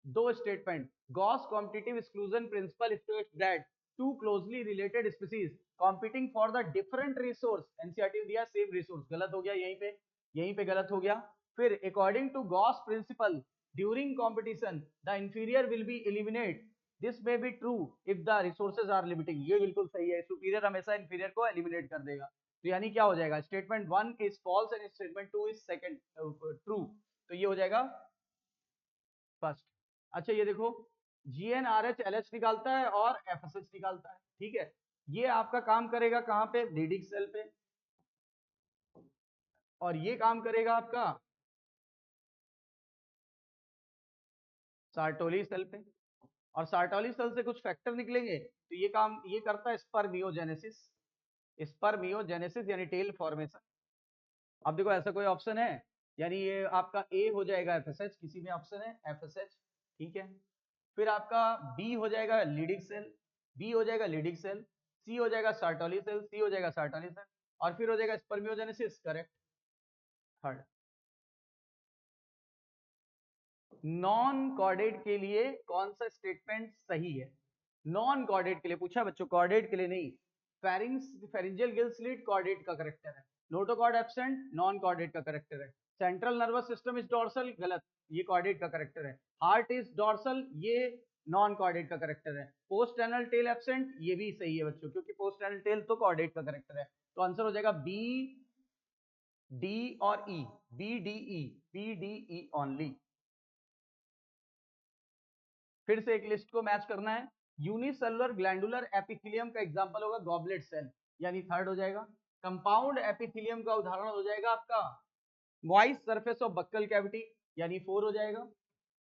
दो statement. Gause competitive exclusion principle states that two closely related species competing for the different resource, NCERT दिया सेम रिसोर्स। गलत हो गया, यहीं पे गलत हो गया। फिर according to Gause principle during competition the inferior will be eliminate, this may be true if the resources are limiting. ये बिल्कुल सही है, सुपीरियर हमेशा इंफीरियर को एलिमिनेट कर देगा। तो यानी क्या हो जाएगा? Statement 1 is false and statement 2 is second true. तो ये हो जाएगा फर्स्ट। अच्छा ये देखो, जीएनआरएच एलएच निकालता है और एफएसएच निकालता है, ठीक है। ये आपका काम करेगा कहां पे? लीडिंग सेल पे। और ये काम करेगा आपका सार्टोली सेल पे। और सार्टोली सेल से कुछ फैक्टर निकलेंगे, तो ये काम ये करता है स्पर्मियोजेनेसिस। स्पर्मियोजेनेसिस यानी टेल फॉर्मेशन। अब देखो, ऐसा कोई ऑप्शन है? यानी ये आपका ए हो जाएगा एफएसएच, किसी में ऑप्शन है एफएसएच, ठीक है। फिर आपका बी हो जाएगा लीडिंग सेल, बी हो जाएगा लीडिंग सेल, सी हो जाएगा सार्टोली सेल, सी हो जाएगा सार्टोली सेल, और फिर हो जाएगा spermiogenesis, correct, third. Non chordate के लिए कौन सा स्टेटमेंट सही है? नॉन कॉर्डेट के लिए पूछा बच्चों, कॉर्डेट के लिए नहीं। फेरिंजियल गिल स्लिट कॉर्डेट का करेक्टर है, नोटोकॉर्ड एब्सेंट नॉन कॉर्डेट का करेक्टर है। Central nervous system is dorsal, गलत, ये कॉर्डेट का करेक्टर है। हार्ट इज डॉर्सल, ये नॉन कॉर्डेट का करेक्टर है। पोस्ट एनल टेल एब्सेंट, ये भी सही है बच्चों, क्योंकि पोस्ट एनल टेल तो कॉर्डेट का करेक्टर है। तो आंसर हो जाएगा बी, डी और E, B D E, B D E only. फिर से एक लिस्ट को मैच करना है। यूनिसेलुलर ग्लैंडुलर एपिथेलियम का एग्जांपल होगा गॉबलेट सेल, यानी थर्ड हो जाएगा। कंपाउंड एपिथेलियम का उदाहरण हो जाएगा आपका moist surface of buccal cavity, यानी 4 हो जाएगा।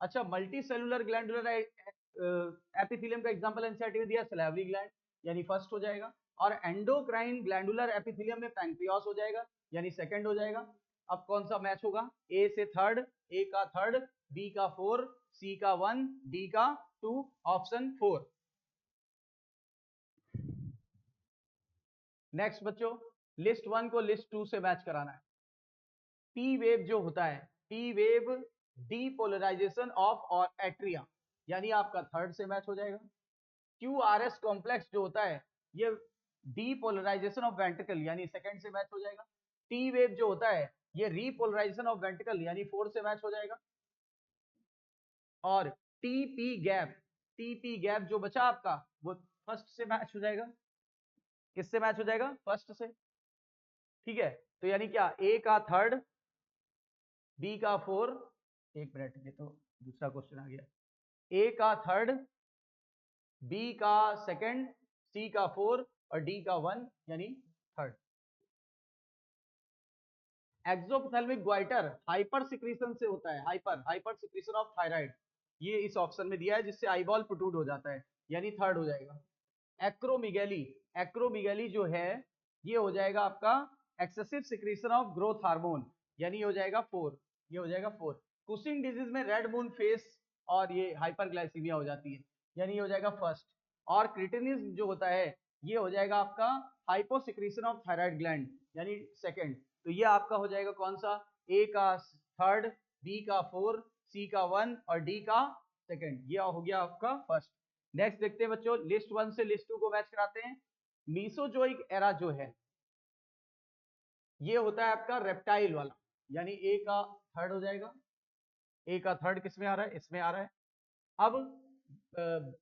अच्छा, मल्टी सेलुलर ग्लैंडुलर एपिथेलियम का एग्जांपल एनसीईआरटी में दिया सैलिवरी ग्लैंड, यानी फर्स्ट हो जाएगा। और एंडोक्राइन ग्लैंडुलर एपिथेलियम में पैंक्रियास हो जाएगा, यानी सेकंड हो जाएगा। अब कौन सा मैच होगा? ए से थर्ड, ए का थर्ड, बी का 4, सी का 1, डी का 2, ऑप्शन 4। नेक्स्ट बच्चों, लिस्ट 1 को लिस्ट 2 से मैच कराना है। पी वेव जो होता है, पी वेव डीपोलराइजेशन ऑफ और एट्रिया, यानी आपका थर्ड से मैच हो जाएगा। क्यू आर एस कॉम्प्लेक्स जो होता है, ये डीपोलराइजेशन ऑफ वेंट्रिकल, यानी सेकंड से मैच हो जाएगा। टी वेव जो होता है, ये रीपोलराइजेशन ऑफ वेंट्रिकल, यानी फोर्थ से मैच हो जाएगा। और टीपी गैप जो बचा आपका, वो फर्स्ट से मैच हो जाएगा। किससे मैच हो जाएगा? फर्स्ट से, ठीक है। तो यानी क्या, ए का थर्ड, बी का 4, एक मिनट, ये तो दूसरा क्वेश्चन आ गया। ए का थर्ड, बी का सेकंड, सी का 4 और डी का 1, यानी थर्ड। एक्सोप्थेल्मिक ग्वाइटर हाइपर सिक्रीशन से होता है, हाइपर सिक्रीशन ऑफ थायराइड, ये इस ऑप्शन में दिया है, जिससे आईबॉल प्रोट्रूड हो जाता है, यानी थर्ड हो जाएगा। एक्रोमिगैली, एक्रोमिगैली जो है, ये हो जाएगा आपका excessive secretion of growth hormone, यानी ये हो जाएगा 4, ये हो जाएगा 4। कुशिंग डिजीज में रेड मून फेस और ये हाइपरग्लाइसीमिया हो जाती है, यानी ये हो जाएगा फर्स्ट। और क्रिटिनिज्म जो होता है ये हो जाएगा आपका हाइपोसिक्रीशन ऑफ थायराइड ग्लैंड, यानी सेकंड। तो ये आपका हो जाएगा कौन सा, ए का थर्ड, बी का 4, सी का 1 और डी का सेकंड, ये हो गया आपका फर्स्ट। नेक्स्ट देखते हैं बच्चों, लिस्ट 1 से लिस्ट 2 को मैच कराते हैं। मीसोजोइक एरा जो है ये होता है आपका रेप्टाइल वाला, यानी ए का थर्ड हो जाएगा। ए का थर्ड किसमें आ रहा है, इसमें आ रहा है। अब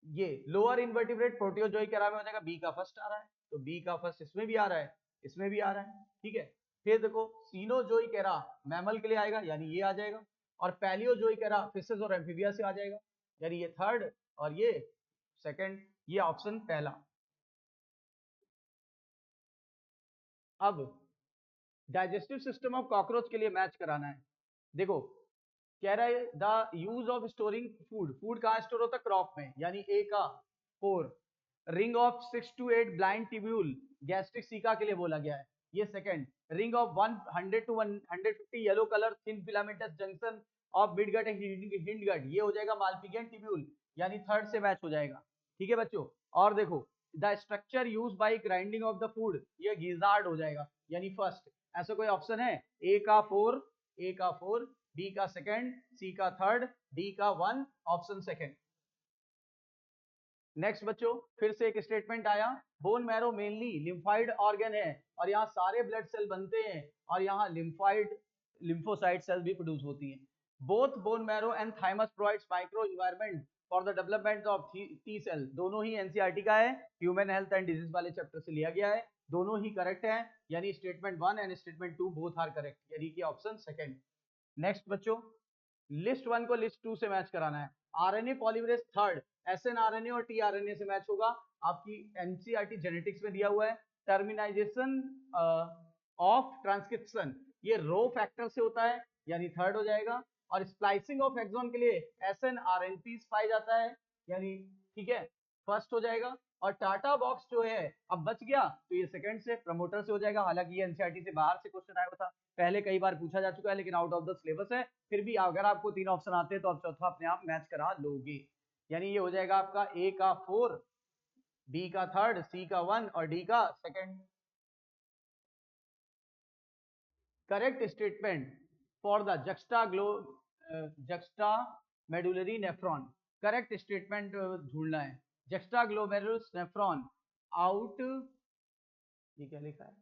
ये लोअर इन्वर्टिब्रेट प्रोटियोजोइक एरा में हो जाएगा, बी का फर्स्ट आ रहा है, तो बी का फर्स्ट इसमें भी आ रहा है, इसमें भी आ रहा है, ठीक है। फिर देखो सीनोजोइक एरा मैमल के लिए आएगा, यानी ये आ जाएगा। और पैलियोजोइक एरा फिशेस और एम्फीबिया से आ जाएगा, यानी ये थर्ड और ये सेकंड, ये ऑप्शन पहला। अब डाइजेस्टिव सिस्टम ऑफ कॉकरोच के लिए मैच कराना है। देखो कह रहा है the use of storing food, food कहाँ स्टोर होता है, क्रॉप में, यानी ए का 4। Ring of 6 to 8 blind tubule gastric caeca के लिए बोला गया है, ये second. Ring of 100 to 150 yellow colour thin filamentous junction of midgut and hindgut, ये हो जाएगा मालपिजियन ट्यूब्यूल, यानी थर्ड से मैच हो जाएगा, ठीक है बच्चों। और देखो the structure use by grinding of the food, ये गिजार्ड हो जाएगा, यानी फर्स्ट। ऐसा कोई ऑप्शन है, ए का 4, ए का 4, बी का सेकंड, सी का थर्ड, डी का 1, ऑप्शन सेकंड। नेक्स्ट बच्चों फिर से एक स्टेटमेंट आया, bone marrow mainly lymphoid organ है और यहाँ सारे ब्लड सेल बनते हैं और यहाँ लिम्फाइड लिम्फोसाइट सेल भी प्रोड्यूस होती हैं। Both bone marrow and thymus provides micro environment for the development of T cell, दोनों ही एनसीईआरटी का है, ह्यूमन हेल्थ एंड डिजीज वाले चैप्टर से लिया गया है, दोनों ही करेक्ट है, यानी statement 1 and statement 2 both are correct, यानी कि ऑप्शन सेकंड। नेक्स्ट बच्चों लिस्ट 1 को लिस्ट 2 से मैच कराना है। आरएनए पॉलीमरेज थर्ड एसएनआरएनए और टीआरएनए से मैच होगा, आपकी एनसीईआरटी जेनेटिक्स में दिया हुआ है। टर्मिनाइजेशन ऑफ ट्रांसक्रिप्शन ये रो फैक्टर से होता है, यानी थर्ड हो जाएगा। और स्प्लाइसिंग ऑफ एक्सॉन के लिए एसएनआरएनपी पाया जाता है, यानी ठीक है फर्स्ट हो जाएगा। और टाटा बॉक्स जो है अब बच गया तो ये सेकंड से प्रमोटर से हो जाएगा, हालांकि ये एनसीईआरटी से बाहर से क्वेश्चन आया था, पहले कई बार पूछा जा चुका है लेकिन आउट ऑफ द सिलेबस है, फिर भी अगर आपको 3 ऑप्शन आते हैं तो आप चौथा अपने आप मैच करा लोगे, यानी ये हो जाएगा आपका ए का 4, बी का थर्ड, सी का 1 और डी का second. Correct statement for the juxta medullary nephron, correct statement ढूंढना है। जक्स्टा ग्लोमेरुलस नेफ्रॉन आउट, ये क्या लिखा है,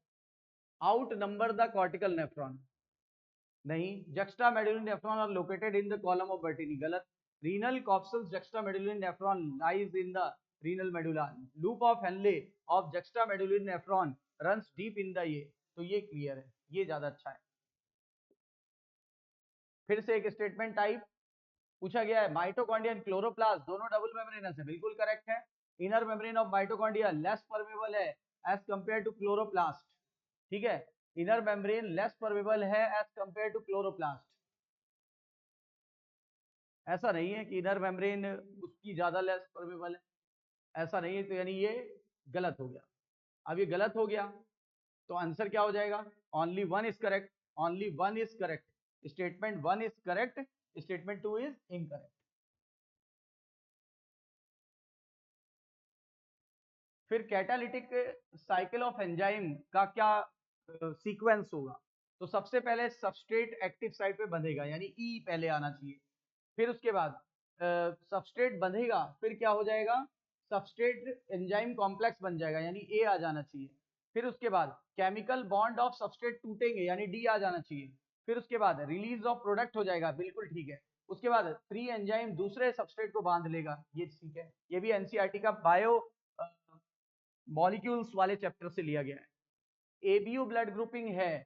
out number the cortical nephron, नहीं, juxtamedullary nephron are located in the column of Bertini, गलत। Renal capsules juxtamedullary nephron lies in the renal medulla, loop of Henle of juxtamedullary nephron runs deep in the, ये तो ये clear है, ये ज्यादा अच्छा है। फिर से एक स्टेटमेंट टाइप पूछा गया है, माइटोकॉन्ड्रिया एंड क्लोरोप्लास्ट दोनों डबल मेम्ब्रेनस है, बिल्कुल करेक्ट है। Inner membrane of mitochondria less permeable है एज कंपेयर टू क्लोरोप्लास्ट, ठीक है, इनर मेम्ब्रेन लेस परमेबल है एज कंपेयर टू क्लोरोप्लास्ट। ऐसा नहीं है कि इनर मेम्ब्रेन उसकी ज्यादा लेस परमेबल है, ऐसा नहीं है, तो यानी ये गलत हो गया। अब ये गलत हो गया तो आंसर क्या हो जाएगा, only one is correct, only one is correct, statement 1 is correct, statement 2 is incorrect. फिर कैटालिटिक साइकिल ऑफ एंजाइम का क्या सीक्वेंस होगा, तो सबसे पहले सबस्ट्रेट एक्टिव साइट पे बंधेगा, यानी ई पहले आना चाहिए, फिर उसके बाद सबस्ट्रेट बंधेगा, फिर क्या हो जाएगा, सबस्ट्रेट एंजाइम कॉम्प्लेक्स बन जाएगा, यानी ए आ जाना चाहिए, फिर उसके बाद केमिकल बॉन्ड ऑफ सबस्ट्रेट टूटेंगे, यानी डी आ जाना चाहिए, फिर उसके बाद रिलीज ऑफ प्रोडक्ट हो जाएगा, बिल्कुल ठीक है, उसके बाद फ्री एंजाइम दूसरे सबस्ट्रेट को बांध लेगा, ये ठीक है, ये भी एनसीईआरटी का बायो मॉलिक्यूल्स वाले चैप्टर से लिया गया है। एबीयू ब्लड ग्रुपिंग है,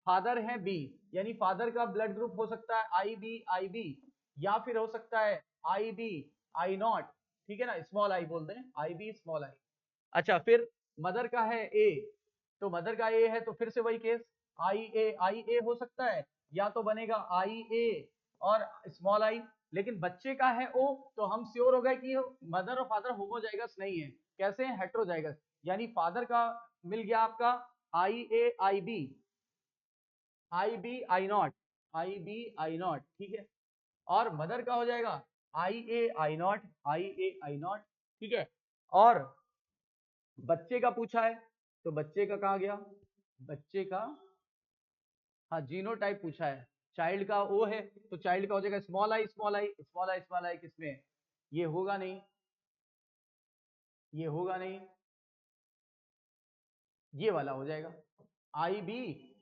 फादर है बी, यानी फादर का ब्लड ग्रुप हो सकता है आई बी, या फिर हो सकता है आई बी आई नॉट, ठीक है ना, स्मॉल आई बोल दें, आई बी स्मॉल आई। अच्छा फिर मदर का है ए, तो मदर का ए है तो फिर से वही केस, आई ए हो सकता है, या तो बनेगा आई ए और स्मॉल आई, लेकिन बच्चे का है ओ, तो हम श्योर हो गए कि मदर और फादर होमोजाइगस नहीं है, कैसे हैं, हेट्रोजाइगस, यानी फादर का मिल गया आपका I A I B, I B I naught, I B I naught, ठीक है। और मदर का हो जाएगा आई A I naught, I A I naught, ठीक है। और बच्चे का पूछा है तो बच्चे का कहा गया, बच्चे का, हाँ जीनोटाइप पूछा है, चाइल्ड का ओ है तो चाइल्ड का हो जाएगा small I small I small I small I, किसमें, ये होगा नहीं, ये होगा नहीं, ये वाला हो जाएगा I B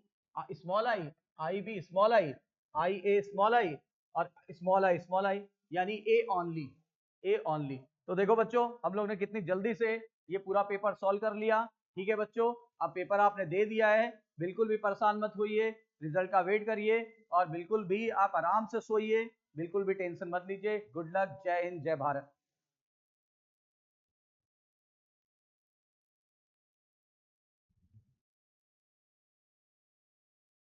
small I, I B small I, I A small I और स्मॉल आई यानी ए ओनली, ए ओनली। तो देखो बच्चों हम लोग ने कितनी जल्दी से ये पूरा पेपर सॉल्व कर लिया, ठीक है बच्चों। अब पेपर आपने दे दिया है, बिल्कुल भी परेशान मत होइए, रिजल्ट का वेट करिए और बिल्कुल भी आप आराम से सोइए, बिल्कुल भी टेंशन मत लीजिए। गुड लक, जय हिंद, जय भारत।